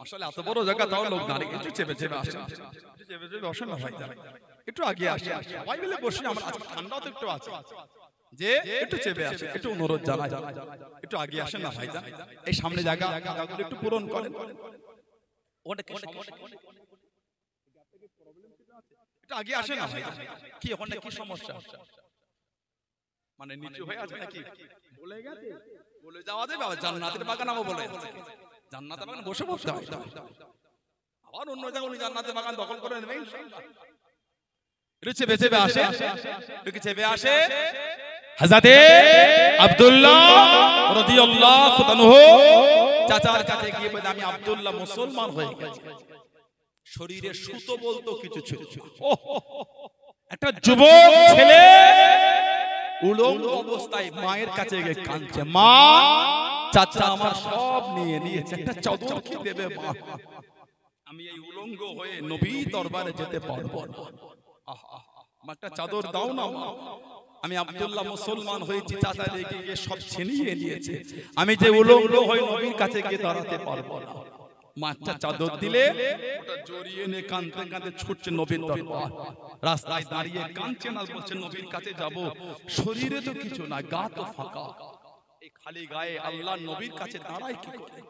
আসলে এত বড় জায়গা তাও লোক দাঁড়িয়ে একটু চেপে চেপে আসে, চেপে চেপে বসে না ভাই, একটু আগে আসে, সবাই মিলে বসে। আমার আজকে ঠান্ডাও তো একটু আছে, যে একটু চেপে আসে, একটু অনুরোধ জানাই, একটু আগে আসেন না ভাই, এই সামনে জায়গা একটু পূরণ করেন। একটু আগে আসেন না ভাই, কি ওখানে কি সমস্যা? মানে নিচু হয়ে আছে নাকি? বলে গেছে বলে যাওয়া যাবে, জান্নাতের বাগান আবার বলে জান্নাতের বাগান বসে বসতে হয়, আবার অন্য জায়গায় উনি জান্নাতের বাগান দখল করে নেবেন। চেপে চেপে আসে, চেপে আসে হযরতে আব্দুল্লাহ রাদিয়াল্লাহু আনহু চাচার কাছে গিয়ে বলে আমি আব্দুল্লাহ মুসলমান হয়ে গেছি। শরীরে সুতো বলতো কিছু ছিল, একটা যুবক ছেলে উলঙ্গ অবস্থায় মায়ের কাছে গিয়ে কাঁদছে, মা চাচা আমার সব নিয়ে নিয়েছে, একটা চাদর কি দেবে মা? আমি এই উলঙ্গ হয়ে নবী দরবারে যেতে পারবো না, একটা চাদর দাও না মা। আমি আব্দুল্লাহ মুসলমান হয়েছি, চাচা রেগে গিয়ে সব ছিনিয়ে নিয়েছে, আমি যে উলঙ্গ হয়ে নবীর কাছে গিয়ে দাঁড়াতে পারবো না। মা একটা চাদর দিলে ওটা জড়িয়ে নিয়ে কাঁদতে কাঁদতে ছুটছে নবীর দরবার। রাস্তায় দাঁড়িয়ে কাঁদছে না, বলছে নবীর কাছে যাব, শরীরে তো কিছু না, গা তো ফাঁকা, এই খালি গায়ে আল্লাহ নবীর কাছে দাঁড়ায় কি করে?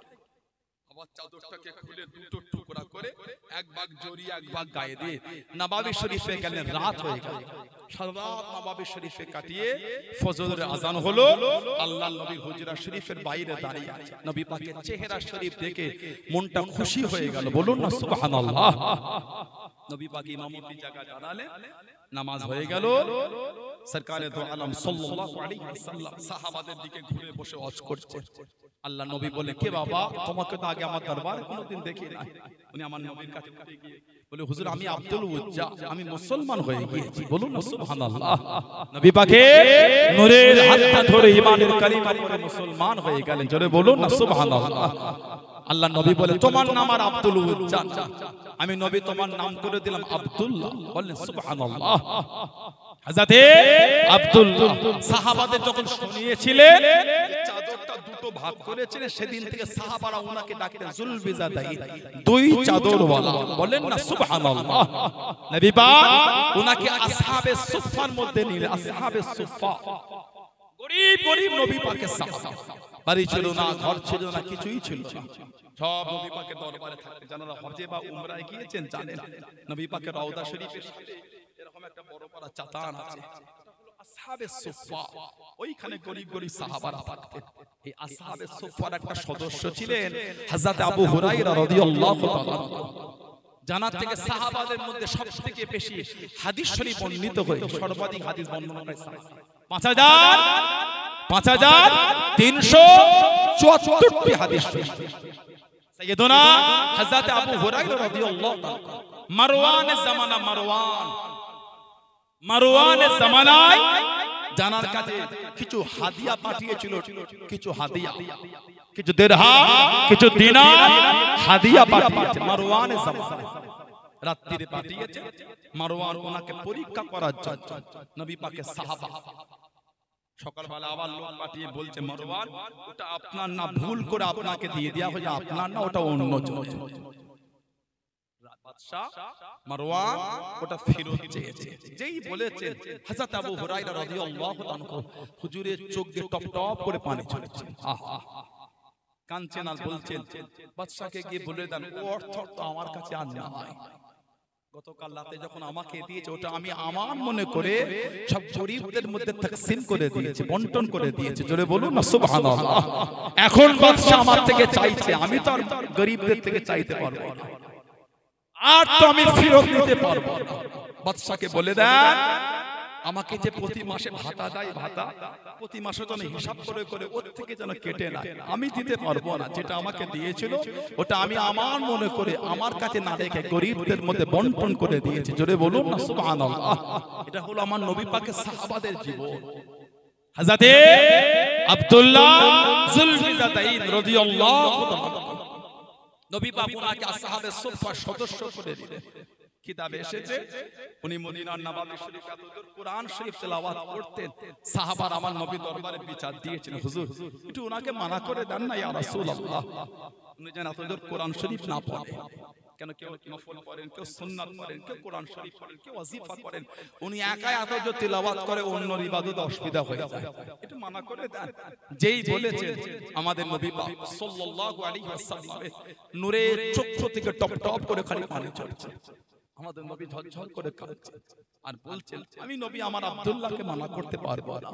আবার চাদরটাকে খুলে দুটো টুকরা করে এক ভাগ জড়িয়ে এক ভাগ গায়ে দিয়ে নববী শরীফে গেলেন। রাত হয়ে গেল, সারা রাত নববী শরীফে কাটিয়ে ফজরের আজান হলো। আল্লাহ নবী হুজরা শরীফের বাইরে দাঁড়িয়ে আছে, নবী পাকের চেহারা শরীফ দেখে মনটা খুশি হয়ে গেল, বলুন না সুবহানাল্লাহ। নবী পাক ইমামতি জায়গা দাঁড়ালেন, নামাজ হয়ে গেল। সরকারে দো আলম সাল্লাল্লাহু আলাইহি ওয়াসাল্লাম সাহাবাদের দিকে ঘুরে বসে ওয়াজ করছে। আল্লাহ নবী বলে, কে বাবা, তোমাকে তো আগে আমার দরবারে কোনোদিন দেখি না। উনি আমার নবীর কাছে গিয়ে বলে, হুজুর আমি আব্দুল উজ্জা, আমি মুসলমান হয়ে গিয়েছি, বলুন না সুবহানাল্লাহ। নবী পাকে নূরের হাতটা ধরে ঈমানের কালিমা পড়ে মুসলমান হয়ে গেলেন, জোরে বলুন না সুবহানাল্লাহ। আল্লাহ নবী বলে, তোমার নাম আর আব্দুল উজ্জা, আমি নবী তোমার নাম করে দিলাম আব্দুল্লাহ, বললেন সুবহানাল্লাহ। হযরতে আব্দুল্লাহ সাহাবাদের যখন শুনিয়েছিলেন চাদরটা দুটো ভাগ করেছিলেন, সেদিন থেকে সাহাবারা ওনাকে ডাকতেন জুলবিজাদাই, দুই চাদরওয়ালা, বলেন না সুবহানাল্লাহ। নবী পাক ওনাকে আসহাবে সুফফার মধ্যে নিলেন। আসহাবে সুফফা গরীব গরীব নবী পাকের সাহাবা, বাড়ি ছিল না, ঘর ছিল না, কিছুই ছিল না, সব নবী পাকের দরবারে থাকতেন। যারা হজে বা উমরায় গিয়েছেন জানেন, নবী পাকের রওজা শরীফের এরকম একটা বড় বড় চাতান আছে, আসহাবে সুফফা, ওইখানে গরীব গরীব সাহাবারা থাকতেন। এই আসহাবে সুফফার একটা সদস্য ছিলেন হযরত আবু হুরায়রা রাদিয়াল্লাহু তাআলা। জান্নাত থেকে সাহাবাদের মধ্যে সবথেকে বেশি হাদিস শরীফ বর্ণিত হয়েছে, সর্বাধিক হাদিস বর্ণনাকারী সাহাবা 5374টি হাদিস শরীফ। সাইয়েদুনা হযরত আবু হুরায়রা রাদিয়াল্লাহু তাআলা মারওয়ানের জামানা, মারওয়ানের জামানায় জানার কাছে কিছু হাদিয়া পাঠিয়েছিল, কিছু হাদিয়া, কিছু দিরহাম, কিছু দিনার হাদিয়া পাঠিয়েছে মারওয়ানের জামানায়। রাত্রিরে পাঠিয়েছে মারওয়ান ওনাকে পরীক্ষা করার জন্য। নবী পাকের সাহাবা সকালবেলা আবার লোক পাঠিয়ে বলছে, মারওয়ান ওটা আপনার না, ভুল করে আপনাকে দিয়ে দেওয়া হয়েছে, আপনার না, ওটা অন্য জন। বাদশা মারওয়ান ওটা ফেরত চেয়েছে। যেই বলেছে হযরত আবু হুরায়রা রাদিয়াল্লাহু তাআলা হুজুরের চোখ দিয়ে টপ টপ করে পানি ঝরছে, আহা কাঁদছেন আর বলছেন, বাদশাকে গিয়ে বলে দেন ও অর্থ তো আমার কাছে আর নাই। গতকাল রাতে যখন আমাকে দিয়েছে ওটা আমি আমার মনে করে সব গরীবদের মধ্যে তাকসিম করে দিয়েছি, বন্টন করে দিয়েছি। জোরে বলুন না সুবহানাল্লাহ। এখন বাদশা আমার থেকে চাইছে, আমি তো আর গরীবদের থেকে চাইতে পারবো না, আর তো আমি ফেরত নিতে পারবো না। বাদশাকে বলে দেন আমাকে যে প্রতি মাসে ভাতা দেয়, ভাতা প্রতি মাসে যেন হিসাব করে করে ওর থেকে যেন কেটে না, আমি দিতে পারবো না। যেটা আমাকে দিয়েছিল ওটা আমি আমার মনে করে আমার কাছে না রেখে গরীবদের মধ্যে বন্টন করে দিয়েছি। জোরে বলুন না সুবহানাল্লাহ। এটা হলো আমার নবী পাকের সাহাবাদের জীবন। হযরতে আব্দুল্লাহ যুলফিজাতাইন রাদিয়াল্লাহু তাআলা নবী পাক ওনাকে আসহাবে সুফফার সদস্য করে দিলেন। কিতাবে এসেছে উনি মদিনার নববী শরীফে এতদূর কোরআন শরীফ তেলাওয়াত করতেন, সাহাবারা আমার নবী দরবারে বিচার দিয়েছিলেন, হুজুর একটু ওনাকে মানা করে দেন না ইয়া রাসূলুল্লাহ, উনি যেন এতদূর কোরআন শরীফ না পড়েন। কেন কেউ নফল পড়েন, কেউ সুন্নাত পড়েন, কেউ কোরআন শরীফ পড়েন, কেউ ওয়াজিফা করেন, উনি একাই এতদূর তেলাওয়াত করে অন্যর ইবাদত অসুবিধা হয়ে যায়, একটু মানা করে দেন। যেই বলেছেন আমাদের নবী পাক সাল্লাল্লাহু আলাইহি ওয়াসাল্লামের নূরের চক্ষু থেকে টপ টপ করে খালি পানি ঝরছে, আমাদের নবী ঝরঝর করে কাঁদছেন আর বলছেন আমি নবী আমার আব্দুল্লাহকে মানা করতে পারবো না,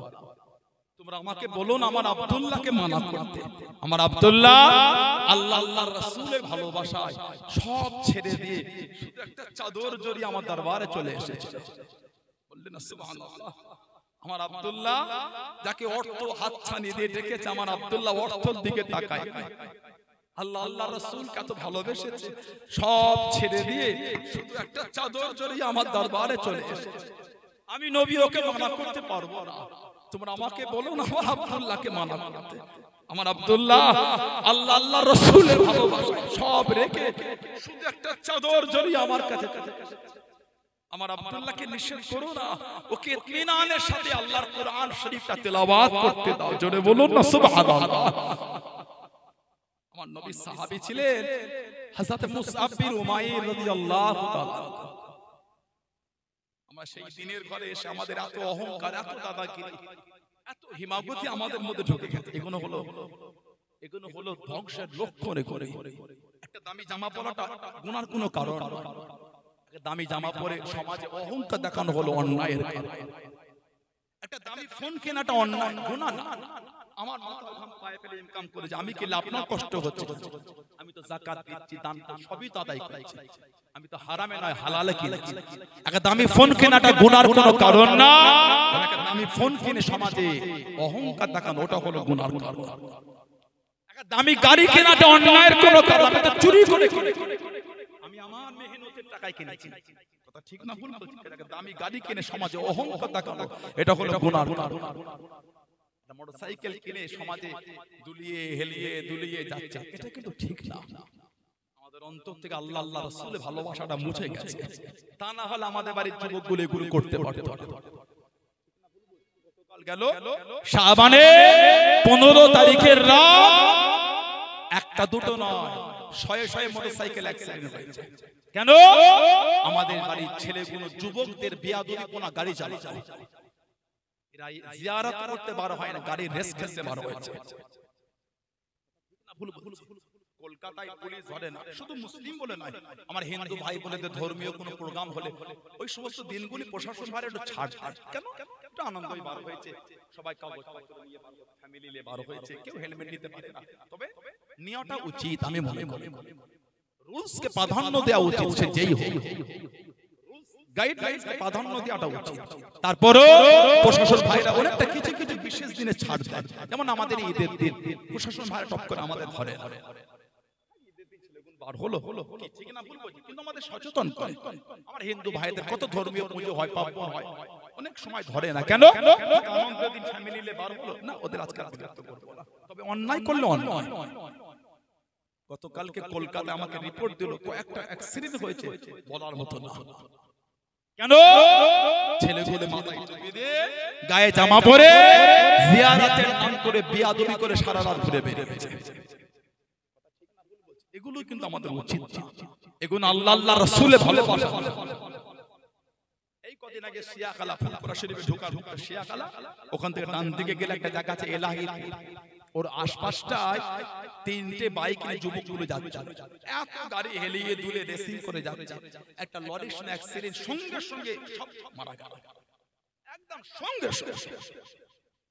তোমরা আমাকে বলো না আমার আব্দুল্লাহকে মানা করতে। আমার আব্দুল্লাহ আল্লাহ আল্লাহর রাসূলের ভালোবাসায় সব ছেড়ে দিয়ে শুধু একটা চাদর জড়িয়ে আমার দরবারে চলে এসেছে। বললেন না সুবহানাল্লাহ। আমার আব্দুল্লাহ যাকে অর্থ হাতছানি দিয়ে ডেকেছে, আমার আব্দুল্লাহ অর্থের দিকে তাকায়, আল্লাহ আল্লাহর রাসূলকে এত ভালোবেসেছে, সব ছেড়ে দিয়ে শুধু একটা চাদর জড়িয়ে আমার দরবারে চলে এসেছে। আমি নবী ওকে মানা করতে পারবো না, তোমরা আমাকে বলো না আমার আব্দুল্লাহকে মানা করতে। আমার আব্দুল্লাহ আল্লাহ আল্লাহর রাসূলের ভালোবাসা সব রেখে শুধু একটা চাদর জড়িয়ে আমার কাছে। আমার আব্দুল্লাহকে নিষেধ করো না, ওকে ইতমিনানের সাথে আল্লাহর কোরআন শরীফটা তেলাওয়াত করতে দাও। জোরে বলুন না সুবহানাল্লাহ। আমার নবী সাহাবী ছিলেন হযরত মুসআব বিন উমাইর রাদিয়াল্লাহু তাআলা। আমরা সেই দিনের ঘরে এসে আমাদের এত অহংকার, এত দাদাগিরি, এত হিমাগতি আমাদের মধ্যে ঢুকে গেছে। এগুলো হলো ধ্বংসের লক্ষণ। করে একটা দামি জামা পরাটা গুনার কোনো কারণ না, একটা দামি জামা পরে সমাজে অহংকার দেখানো হলো অন্যায়ের কারণ। একটা দামি ফোন কেনাটা অন্যায়, গুনাহ না। আমার মাথা ঘাম পায়ে ফেলে ইনকাম করেছে, আমি কি লাভ না কষ্ট হচ্ছে, আমি তো যাকাত দিচ্ছি, দান সবই তো আদায় করছি, আমি তো হারামে নয় হালালে কিনেছি। একটা দামি ফোন কেনাটা গুনার কোনো কারণ না, একটা দামি ফোন কিনে সমাজে অহংকার দেখানো ওটা হলো গুনার কারণ। একটা দামি গাড়ি কেনাটা অন্যায়ের কোনো কারণ, আমি তো চুরি করে আমি আমার মেহনতের টাকায় কিনেছি, কথা ঠিক না ভুল বলছি। একটা দামি গাড়ি কিনে সমাজে অহংকার দেখানো এটা হলো গুনার কারণ। মোটরসাইকেল কিনে সমাজে দুলিয়ে হেলিয়ে দুলিয়ে যাচ্ছে, এটা কিন্তু ঠিক না। আমাদের অন্তর থেকে আল্লাহ আল্লাহ রাসূলের ভালোবাসাটা মুছে গেছে, তা না হলে আমাদের বাড়ির যুবকগুলো এগুলো করতে পারত। কাল গেল শাবানের 15 তারিখের রাত, একটা দুটো নয়, শয়ে শয়ে মোটরসাইকেল অ্যাক্সিডেন্ট হয়েছে। কেন? আমাদের বাড়ির ছেলেগুলো যুবকদের বেয়াদবিপনা গাড়ি চালাচ্ছে, জিয়ারত করতে বার হয় না, গাড়ি রেস খেলতে বার হয়েছে। কলকাতায় পুলিশ ধরে না, শুধু মুসলিম বলে নয়, আমার হিন্দু ভাই বোনেদের ধর্মীয় কোনো প্রোগ্রাম হলে ওই সমস্ত দিনগুলি প্রশাসন ভাই একটু ছাড় দেয়। কেন? একটু আনন্দই বার হয়েছে, সবাই কাগজপত্র নিয়ে ফ্যামিলি নিয়ে বার হয়েছে, কেউ হেলমেট নিতে পারে না, তবে নেওয়াটা উচিত আমি মনে করি। রুলসকে প্রাধান্য দেওয়া উচিত, সে যেই হোক, গাইডলাইনসকে প্রাধান্য দেওয়াটা উচিত। তারপরও প্রশাসন ভাইরা অনেকটা কিছু কিছু বিশেষ দিনে ছাড় দেয়, যেমন আমাদের ঈদের দিন প্রশাসন ভাইরা টপ করে আমাদের ঘরে বার হলো ঠিক না ভুল বলছি, কিন্তু আমাদের সচেতন করে। আমার হিন্দু ভাইদের কত ধর্মীয় পুজো হয়, পার্বণ হয়, অনেক সময় ধরে না। কেন? আনন্দের দিন ফ্যামিলি নিয়ে বার হলো না, ওদের আজকে বিরক্ত করব না, তবে অন্যায় করলে অন্যায়। গতকালকে কলকাতায় আমাকে রিপোর্ট দিল কয়েকটা অ্যাক্সিডেন্ট হয়েছে, বলার মতো না। কেন? ছেলেগুলো মাথায় টুপি দিয়ে গায়ে জামা পরে জিয়ারতের নাম করে বেয়াদবি করে সারা রাত ঘুরে বেরিয়েছে। এগুলো কিন্তু আমাদের উচিত, এগুলো আল্লাহ আল্লাহ রাসূলের ভালোবাসা। এই কদিন আগে শিয়াখালা ফুলপুরা শরীফে ঢোকা শিয়াখালা, ওখান থেকে ডান দিকে গেলে একটা জায়গা আছে এলাহি, ওর আশপাশটায় তিনটে বাইক নিয়ে যুবকগুলো যাচ্ছে, এত গাড়ি হেলিয়ে দুলে রেসিং করে যাচ্ছে, একটা লরির সঙ্গে অ্যাক্সিডেন্ট, সঙ্গে সঙ্গে সব মারা গেল, একদম সঙ্গে সঙ্গে।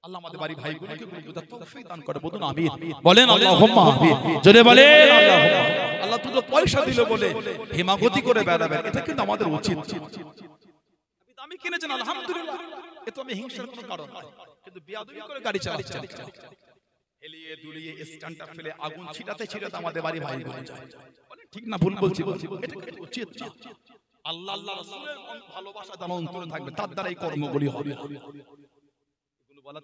আল্লাহ আমাদের বাড়ি ভাইগুলোকে বুঝার তৌফিক দান করে, বলুন আমিন, বলেন আল্লাহুম্মা আমিন, জোরে বলেন আল্লাহুম্মা। আল্লাহ তো পয়সা দিল বলে হিমাগতি করে বেড়াবেন, এটা কিন্তু আমাদের উচিত। আমি কিনেছেন আলহামদুলিল্লাহ, এ তো আমি হিংসার কোনো কারণ নয়, কিন্তু বেয়াদবি করে গাড়ি চালাচ্ছেন, হেলিয়ে দুলিয়ে স্ট্যান্ডটা ফেলে আগুন ছিটাতে ছিটাতে আমাদের বাড়ি ভাইগুলো যায়, ঠিক না ভুল বলছি? এটা কিন্তু উচিত না। আল্লাহ আল্লাহ রাসূলের ভালোবাসা যেন অন্তরে থাকবে, তার দ্বারা এই কর্মগুলি হবে।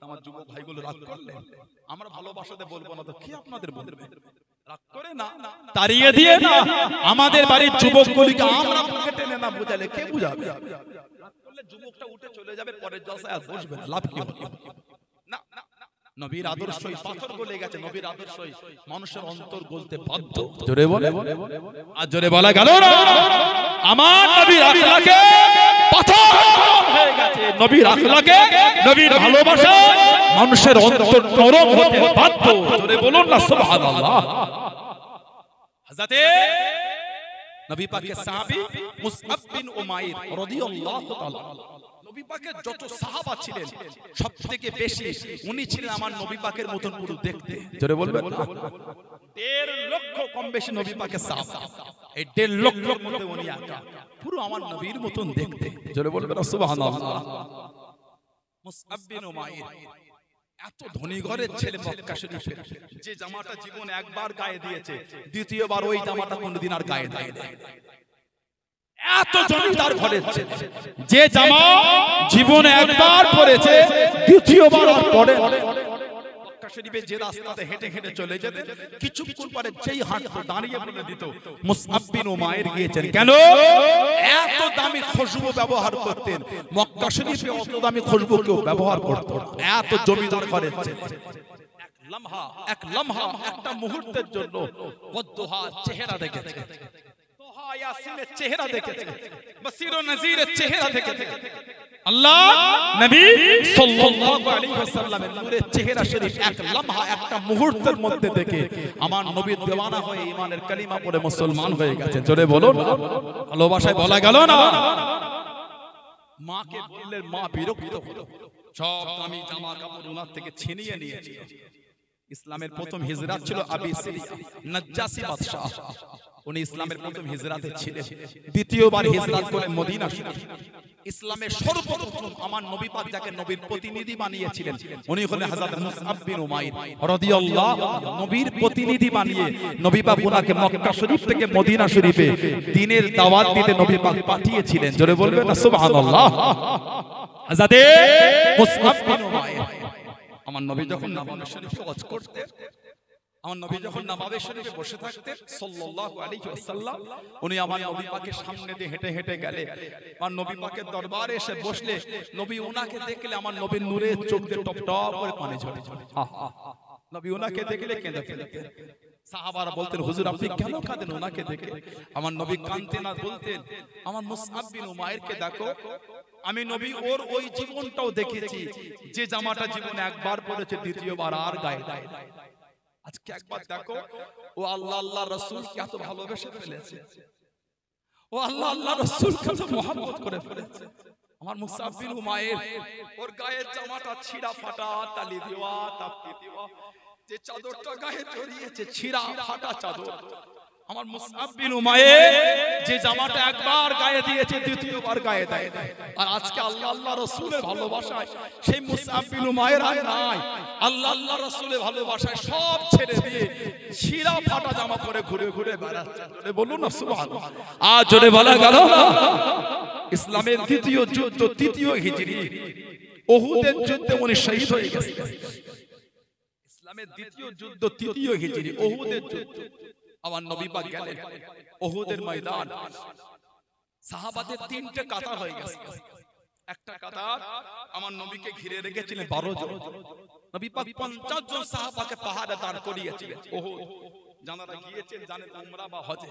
আমার যুবক ভাইগুলো রাগ করলেন, আমরা ভালোবাসাতে বলবো না তো কি আপনাদের বলবে? রাগ করে না, তাড়িয়ে দিয়ে না আমাদের বাড়ির যুবকগুলিকে আমরা বুকে টেনে না বুঝালে কে বুঝাবে? রাগ করলে যুবকটা উঠে চলে যাবে, পরের জলসায় আর বসবে না, লাভ কি হবে? না, নবীর আদর্শই পাথর গলে গেছে, নবীর আদর্শই মানুষের অন্তর গলতে বাধ্য। জোরে বলে, আর জোরে বলা গেল না, আমার নবীর আখলাকে পাথর হয়ে গেছে, নবীর আখলাকে, নবীর ভালোবাসা মানুষের অন্তর নরম হতে বাধ্য। জোরে বলুন না সুবহানাল্লাহ। হযরতে নবী পাকের সাহাবী মুসআব বিন উমাইর রাদিয়াল্লাহু তাআলা, নবী পাকের যত সাহাবা ছিলেন সবথেকে বেশি উনি ছিলেন আমার নবী পাকের মতন পুরো দেখতে। জোরে বলবেন না, 1.5 লক্ষ কম বেশি নবী পাকের সাহাবা, এই 1.5 লক্ষের মধ্যে উনি একা পুরো আমার নবীর মতন দেখতে। জোরে বলবেন সুবহানাল্লাহ। মুসআব বিন উমাইর এত ধনী ঘরের ছেলে, মক্কা শরীফের, যে জামাটা জীবনে একবার গায়ে দিয়েছে, দ্বিতীয়বার ওই জামাটা কোনদিন আর গায়ে দেয় না। এত জমিদার ঘরের ছেলে, যে জামা জীবনে একবার পরেছে, দ্বিতীয়বার আর পরে না। মক্কা শরীফে যে রাস্তাতে হেঁটে হেঁটে চলে যেতে, কিছুক্ষণ পরে যেই হাঁটতো দাঁড়িয়ে বলে দিত মুসআব বিন উমাইর গিয়েছেন। কেন? এত দামি খুশবু ব্যবহার করতেন, মক্কা শরীফে অত দামি খুশবু কেউ ব্যবহার করত না, এত জমিদার ঘরের ছেলে। এক লম্হা একটা মুহূর্তের জন্য ওয়াদ্দুহার চেহারা দেখেছে, তোহা ইয়াসিনের চেহারা দেখেছে, বসীর ও নজিরের চেহারা দেখেছে, আল্লাহ নবী সাল্লাল্লাহু আলাইহি ওয়াসাল্লামের নূরের চেহারা শরীফ এক লম্হা একটা মুহূর্তের মধ্যে দেখে আমার নবীর দেওয়ানা হয়ে ঈমানের কালিমা পড়ে মুসলমান হয়ে গেছে। জোরে বলুন, ভালোবাসায় বলা গেল না। মাকে বললেন, মা বিরক্ত হলো, সব দামি জামা কাপড় ওনার থেকে ছিনিয়ে নিয়েছিল। ইসলামের প্রথম হিজরত ছিল আবি সিরিয়া নাজ্জাসী বাদশা, উনি ইসলামের প্রথম হিজরাতে ছিলেন। দ্বিতীয়বার হিজরত করেন মদিনা শরীফ। ইসলামের সর্বপ্রথম আমার নবী পাক যাকে নবীর প্রতিনিধি বানিয়েছিলেন উনি হলেন হযরত মুসআব বিন উমাইর রাদিয়াল্লাহু আনহু। নবীর প্রতিনিধি বানিয়ে নবী পাক ওনাকে মক্কা শরীফ থেকে মদিনা শরীফে দ্বীনের দাওয়াত দিতে নবী পাক পাঠিয়েছিলেন। জোরে বলবেন না সুবহানাল্লাহ। হযরত মুসআব বিন উমাইর, আমার নবী যখন নববী শরীফে ওয়াজ করতেন, আমার নবী যখন নববী শরীফে বসে থাকতেন সাল্লাল্লাহু আলাইহি ওয়াসাল্লাম, উনি আমার নবী পাকের সামনে দিয়ে হেঁটে হেঁটে গেলে আমার নবী পাকের দরবারে এসে বসলে নবী ওনাকে দেখলে আমার নবীর নূরের চোখ দিয়ে টপ টপ করে পানি ঝরে। নবী ওনাকে দেখলে কেঁদে ফেলতেন। সাহাবারা বলতেন, হুজুর আপনি কেন কাঁদেন ওনাকে দেখে? আমার নবী কাঁদতেন না, বলতেন আমার মুসআব বিন উমাইরকে দেখো, আমি নবী ওর ওই জীবনটাও দেখেছি যে জামাটা জীবনে একবার পরেছে দ্বিতীয়বার আর গায়ে দেয়। আজকে একবার দেখো ও আল্লাহ আল্লাহ রাসূল কত ভালোবেসে ফেলেছে, ও আল্লাহ আল্লাহ রাসূল কত মহব্বত করে ফেলেছে। আমার মুসআব বিন উমাইর ওর গায়ের জামাটা ছিঁড়া ফাটা, তালি দেওয়া, তাপ্তি দেওয়া, যে চাদরটা গায়ে জড়িয়েছে ছিঁড়া ফাটা চাদর। আমার মুসআব বিন উমাইর যে জামাটা একবার গায়ে দিয়েছে দ্বিতীয়বার গায়ে দেয় না। আর আজকে আল্লাহ আল্লাহ রাসূলের ভালোবাসায় সেই মুসআব বিন উমাইর আর নাই। আল্লাহ আল্লাহ রাসূলের ভালোবাসায় সব ছেড়ে দিয়ে ছিঁড়া ফাটা জামা পরে ঘুরে ঘুরে বেড়াচ্ছে। বলুন না সুবহানাল্লাহ। আজ জোরে বলা গেল না। ইসলামের দ্বিতীয় যুদ্ধ, তৃতীয় হিজরি, উহুদের যুদ্ধে উনি শহীদ হয়ে গেছেন। ইসলামের দ্বিতীয় যুদ্ধ, তৃতীয় হিজরি, উহুদের যুদ্ধ। আমার নবী পাক গেলেন উহুদের ময়দান। সাহাবাদের তিনটে কাতার হয়ে গেছে। একটা কাতার আমার নবীকে ঘিরে রেখেছিলেন 12 জন। নবী পাক 50 জন সাহাবাকে পাহাড়ে দাঁড় করিয়েছিলেন। উহুদ যারা গিয়েছেন জানেন উমরা বা হজে,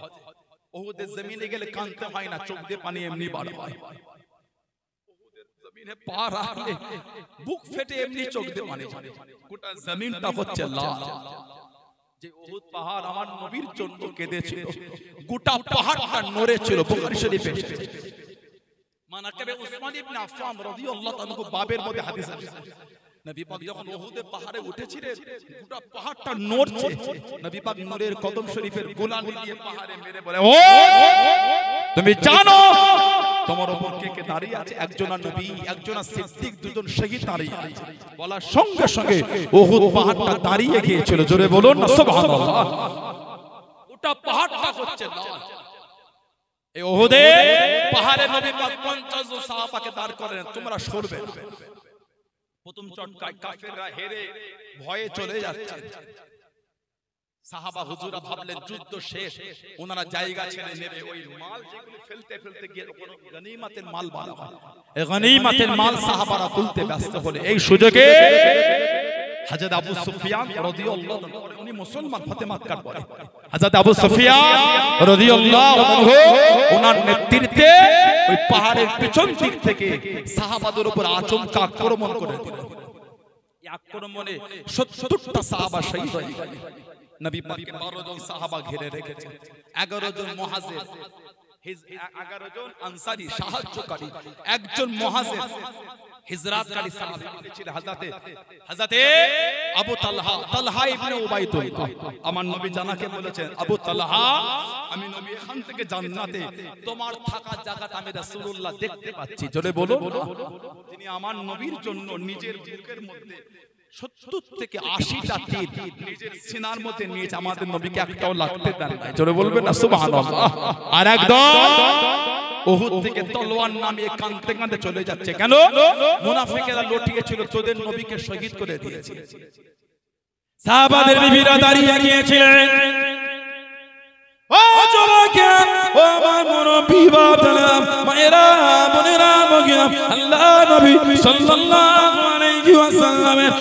উহুদের জমিনে গেলে কাঁদতে হয় না, চোখ দিয়ে পানি এমনি বার হয়। উহুদের জমিনে জমিনে পা রাখলে বুক ফেটে এমনি চোখ দিয়ে পানি ঝরে, গোটা জমিনটা হচ্ছে লাল। যে উহুদ পাহাড় আমার নবীর জন্য কেঁদেছিল, গোটা পাহাড়টা নড়েছিল। বুখারী শরীফে এসেছে। মানাকিবে উসমান ইবনে আফফান রাদিয়াল্লাহু তাআলা বাবের মধ্যে হাদিস আছে, নবী পাক যখন উহুদের পাহাড়ে উঠেছিলেন গোটা পাহাড়টা নড়ছে। নবী পাক নূরের কদম শরীফের গোলান দিয়ে পাহাড়ে মেরে বলে, ও তুমি জানো তোমার উপর কে কে দাঁড়িয়ে আছে? একজন নবী, একজন সিদ্দিক, দুজন শহীদ দাঁড়িয়ে আছে। বলার সঙ্গে সঙ্গে উহুদ পাহাড়টা দাঁড়িয়ে গিয়েছিল। জোরে বলুন না সুবহানাল্লাহ। গোটা পাহাড়টা হচ্ছে লাল। এই উহুদে পাহাড়ে নবী পাক 50 জন সাহাবাকে দাঁড় করেন, তোমরা সরবে না। প্রথম চটকায় কাফেররা হেরে ভয়ে চলে যাচ্ছে। সাহাবা হুজুরা ভাবলেন যুদ্ধ শেষ, ওনারা জায়গা ছেড়ে নেবে। ওই মাল যেগুলো ফেলতে ফেলতে গিয়ে কোনো গনিমতের মাল বলা হয়, এই গনিমতের মাল সাহাবারা তুলতে ব্যস্ত হলে এই সুযোগে হযরত আবু সুফিয়ান রাদিয়াল্লাহু আনহু, উনি মুসলমান, ফতে মক্কার পরে হযরত আবু সুফিয়ান রাদিয়াল্লাহু আনহু ওনার নেতৃত্বে ওই পাহাড়ের পিছন দিক থেকে সাহাবাদের উপর আচমকা আক্রমণ করে দিলেন। এই আক্রমণে 70টা সাহাবা শহীদ হয়ে গেলেন। নবী পাকের 12 জন সাহাবা ঘিরে রেখেছেন, 11 জন মুহাজির, 11 জন আনসারী সাহায্যকারী, একজন মুহাজির হিজরাতকারী সাহাবী ছিলেন হযরতে আবু তালহা ইবনে উবাইদুল্লাহ। আমার নবী জানাকে বলেছেন, আবু তালহা আমি নবী এখান থেকে জান্নাতে তোমার থাকার জায়গাটা আমি রাসূলুল্লাহ দেখতে পাচ্ছি। জোরে বলুন। তিনি আমার নবীর জন্য নিজের বুকের মধ্যে 70 থেকে 80টা তীর নিজের সিনার মধ্যে নিয়েছে, আমাদের নবীকে একটাও লাগতে দেন নাই। জোরে বলবেন না সুবহানাল্লাহ। আর একদম উহুদ থেকে তলোয়ার নামিয়ে কাঁদতে কাঁদতে চলে যাচ্ছে। কেন? মুনাফিকেরা লটিয়েছিল, তোদের নবীকে শহীদ করে দিয়েছে। সাহাবাদের বিবিরা দাঁড়িয়ে গিয়েছিলেন। ও জওয়াকে, ও আমার মুরব্বি বাবারা, মায়েরা, বোনেরা, মগিরা, আল্লাহ নবী সাল্লাল্লাহু আলাইহি ওয়াসাল্লামের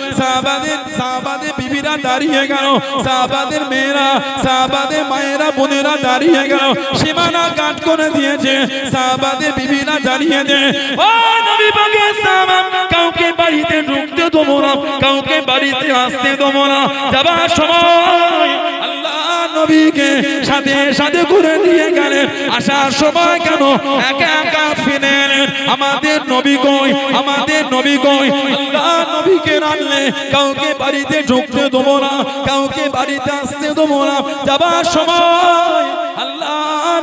সাহাবাদের বিবিরা দাঁড়িয়ে গেল, সাহাবাদের মেয়েরা, সাহাবাদের মায়েরা, বোনেরা দাঁড়িয়ে গেল। সীমানা কাট করে দিয়েছে, সাহাবাদের বিবিরা দাঁড়িয়ে দেয়। ও নবী পাকের সাহাবা, কাউকে বাড়িতে ঢুকতে দেবো না, কাউকে বাড়িতে আসতে দেবো না। যাবার সময় আল্লাহ নবীকে সাথে সাথে করে নিয়ে গেলেন। আসার সময় কেন একা একা ফিরে এলেন? আমাদের নবী কই, আমাদের নবী কই? আল্লাহ নবীকে রাখলে কাউকে বাড়িতে ঢুকতে দেবো না, কাউকে বাড়িতে আসতে দেবো না। যাবার সময় আল্লাহ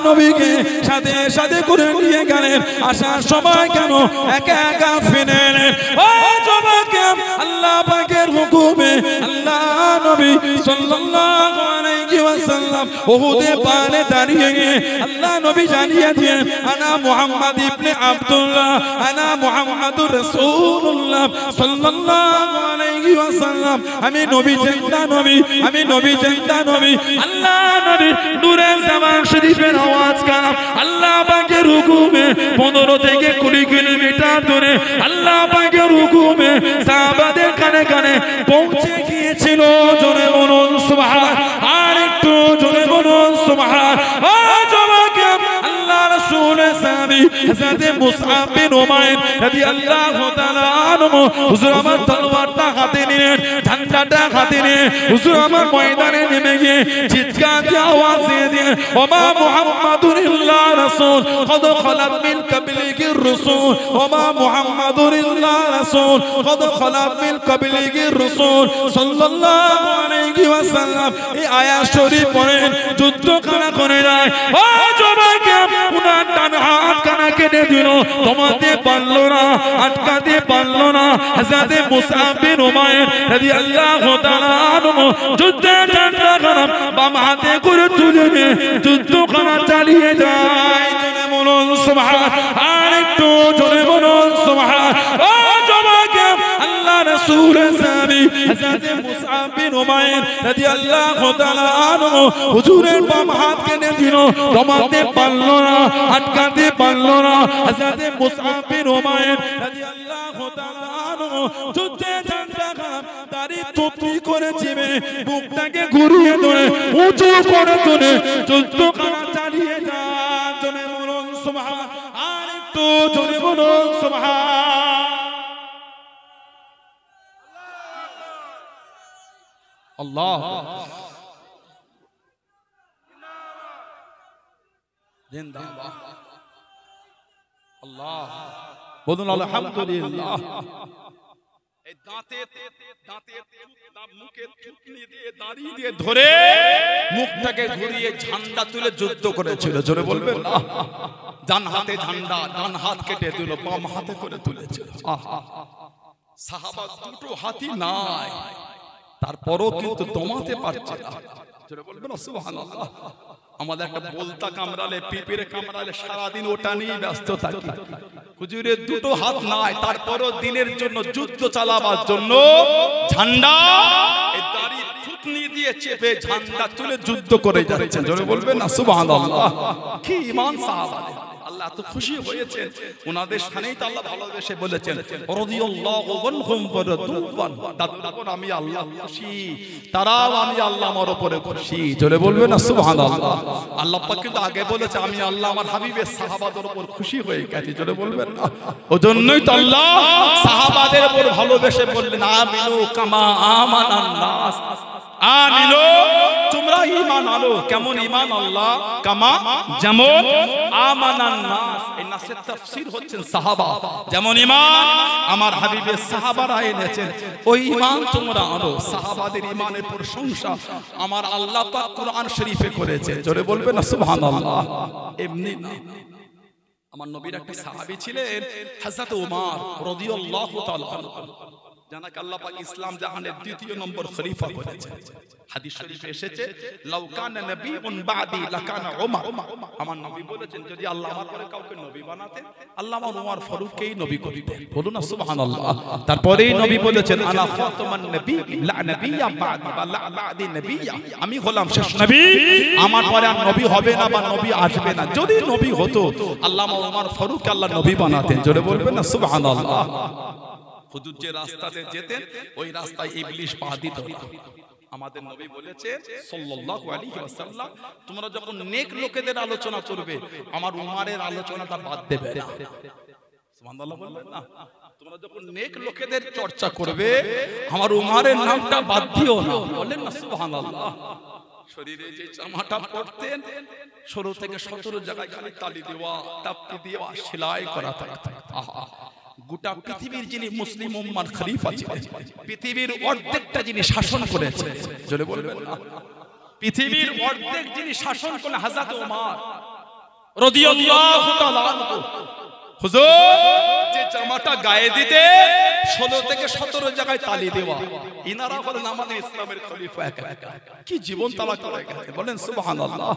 নবীকে সাথে সাথে করে নিয়ে গেলেন। আসার সময় কেন একা একা ফিরে এলেন? ও জওয়াকে, আল্লাহ পাকের হুকুমে আল্লাহ নবী সাল্লাল্লাহু আলাইহি ওয়াসাল্লাম উহুদে পাহাড়ে দাঁড়িয়ে গিয়ে আল্লাহ নবী জানিয়ে দিলেন, আনা মুহাম্মদ ইবনে আব্দুল্লাহ, আনা মুহাম্মাদুর রাসূলুল্লাহ সাল্লাল্লাহু আলাইহি ওয়াসাল্লাম। আমি নবী জিন্দা নবী, আমি নবী জিন্দা নবী। আল্লাহ নবী নূরে জামান শরীফের আওয়াজ কালাম আল্লাহ পাকের হুকুমে 15 থেকে 20 কিলোমিটার দূরে আল্লাহ পাকের হুকুমে সাহাবাদের কানে কানে পৌঁছে গিয়েছিল। জোরে বলুন সুবহান। আর একটু জোরে বলুন সুবহান। ও জওয়াকে, আল্লাহ রাসূলের সাহাবী হযরত মুসআব বিন উমাইর রাদিয়াল্লাহু তাআলা আনহু হুজুর আমার তলোয়ারটা হাতে নিলেন, ঝান্ডাটা হাতে নিয়ে হুজুর আমার ময়দানে নেমে গিয়ে চিৎকার দিয়ে আওয়াজ দিয়ে, ওমা মুহাম্মাদুর ইল্লা রাসূল কদ খালাত মিন কাবলিহির রাসূল, ওমা মুহাম্মাদুর ইল্লা রাসূল কদ খালাত মিন কাবলিহির রাসূল সাল্লাল্লাহু আলাইহি ওয়াসাল্লাম। এই আয়াত শরীফ পড়েন, যুদ্ধ খানা করে যায়। ও জওয়াকে, উনার ডান হাত কানা কেটে দিল, তোমাতে পারলো না, আটকাতে পারলো না। হযরত মুসআব বিন উমাইর রাদিয়াল্লাহু তাআলা আনহু যুদ্ধে ঝান্ডা খানা বাম হাতে করে তুলে নিয়ে যুদ্ধখানা চালিয়ে যায়। জোরে বলুন সুবহান। আর একটু জোরে বলুন সুবহান। ও জওয়াকে, আল্লাহ রাসূলের সাহাবী হযরত মুসআব বিন উমাইর রাদিয়াল্লাহু তাআলা আনহু হুজুরের বাম হাত কেটে দিল, দমাতে পারলো না, আটকাতে পারলো না। হযরত মুসআব বিন উমাইর রাদিয়াল্লাহু তাআলা আনহু যুদ্ধে ঝান্ডা খানা দাড়ি টুপি করে চিবে বুকটাকে ঘুরিয়ে ধরে উঁচু করে তুলে যুদ্ধখানা চালিয়ে যান। জোরে বলুন সুবহান। আর একটু জোরে বলুন সুবহান। আল্লাহ জিন্দাবাদ আল্লাহ বলুন আলহামদুলিল্লাহ। এই মুখে থুতনি দিয়ে দাড়ি দিয়ে ধরে মুখটাকে ঘুরিয়ে ঝান্ডা তুলে যুদ্ধ করেছিল, জোরে বলবেন না? ডান হাতে ঝান্ডা, ডান হাত কেটে দিল, বাম হাতে করে তুলেছিল। সাহাবা দুটো হাতই নাই, তারপরও কিন্তু দমাতে পারছে না, জোরে বলবেন না সুবহানাল্লাহ। আমাদের একটা বলতা কামড়ালে, পিঁপড়ে কামড়ালে সারাদিন ওটা নিয়ে ব্যস্ত থাকি। হুজুরের দুটো হাত নাই, তারপরও দিনের জন্য যুদ্ধ চালাবার জন্য ঝান্ডা এই দাড়ি থুতনি দিয়ে চেপে ঝান্ডা তুলে যুদ্ধ করে যাচ্ছেন, জোরে বলবেন না সুবহানাল্লাহ। কি ঈমান সাহাবাদের, আল্লাহ এত খুশি হয়েছেন ওনাদের সানেই তো আল্লাহ ভালোবেসে বলেছেন রাদিয়াল্লাহু আনহুম ওয়া রাদুয়ান, তারপর আমি আল্লাহ খুশি, তারাও আমি আল্লাহ আমার উপরে খুশি, জোরে বলবেন না সুবহানাল্লাহ। আল্লাহ পাক কিন্তু আগে বলেছে আমি আল্লাহ আমার হাবিবের সাহাবাদের উপর খুশি হয়ে গেছি, জোরে বলবেন না? ওজন্যই তো আল্লাহ সাহাবাদের উপর ভালোবেসে বললেন আমিনু কামা আমানান নাস, আমিনু তোমরা ঈমান আনো। কেমন ঈমান? আল্লাহ কামা যেমন, আমানান নাস এই নাসের তাফসীর হচ্ছেন সাহাবা, যেমন ঈমান আমার হাবিবের সাহাবারা এনেছেন ওই ঈমান তোমরা আনো। সাহাবাদের ঈমানের প্রশংসা আমার আল্লাহ পাক কুরআন শরীফে করেছেন, জোরে বলবেন না সুবহানাল্লাহ। এমনি না, আমার নবীর একটা সাহাবী ছিলেন হযরত ওমর রাদিয়াল্লাহু তাআলা আনহু, জানাক আল্লাহ পাক ইসলাম জাহানের দ্বিতীয় নম্বর খলিফা করেছেন। হাদিস শরীফে এসেছে লাউ কানা নবিয়ুন বাদি লাকানা ওমর, আমার নবী বলেছেন যদি আল্লাহ আমার পরে কাউকে নবী বানাতেন আল্লাহ আমার ওমর ফারুককেই নবী করতেন, বলুন না সুবহানাল্লাহ। তারপরেই নবী বলেছেন আলা খাতামান নবী লা নবিয়্যা বাদি বা লা বাদি নবিয়্যা, আমি হলাম শেষ নবী, আমার পরে আর নবী হবে না বা নবী আসবে না। যদি নবী হতো আল্লাহ ওমর ফারুককে আল্লাহ নবী বানাতেন, জোরে বলবেন না সুবহানাল্লাহ। হুজুর যে রাস্তাতে যেতেন ওই রাস্তায় ইবলিস পা দিত না। আমাদের নবী বলেছেন সাল্লাল্লাহু আলাইহি ওয়াসাল্লাম তোমরা যখন নেক লোকেদের আলোচনা করবে আমার উমারের আলোচনাটা বাদ দেবে না, সুবহানাল্লাহ বলবেন না? তোমরা যখন নেক লোকেদের চর্চা করবে আমার উমারের নামটা বাদ দিও না, বলেন না সুবহানাল্লাহ। শরীরে যে জামাটা পরতেন 16 থেকে 17 জায়গায় খালি তালি দেওয়া, তাপ্তি দেওয়া, সেলাই করা থাকতো। আহা, গোটা পৃথিবীর যিনি মুসলিম উম্মার খলিফা ছিলেন, পৃথিবীর অর্ধেকটা যিনি শাসন করেছেন, জোরে বলবেন না? পৃথিবীর অর্ধেক যিনি শাসন করলেন হযরত ওমর রাদিয়াল্লাহু তাআলা আনহু। হুজুর যে জামাটা গায়ে দিতে 16 থেকে 17 জায়গায় তালি দেওয়া, ইনারা হলেন আমাদের ইসলামের খলিফা। একা একা কি জীবন তালা করে গেছে, বলেন সুবহানাল্লাহ।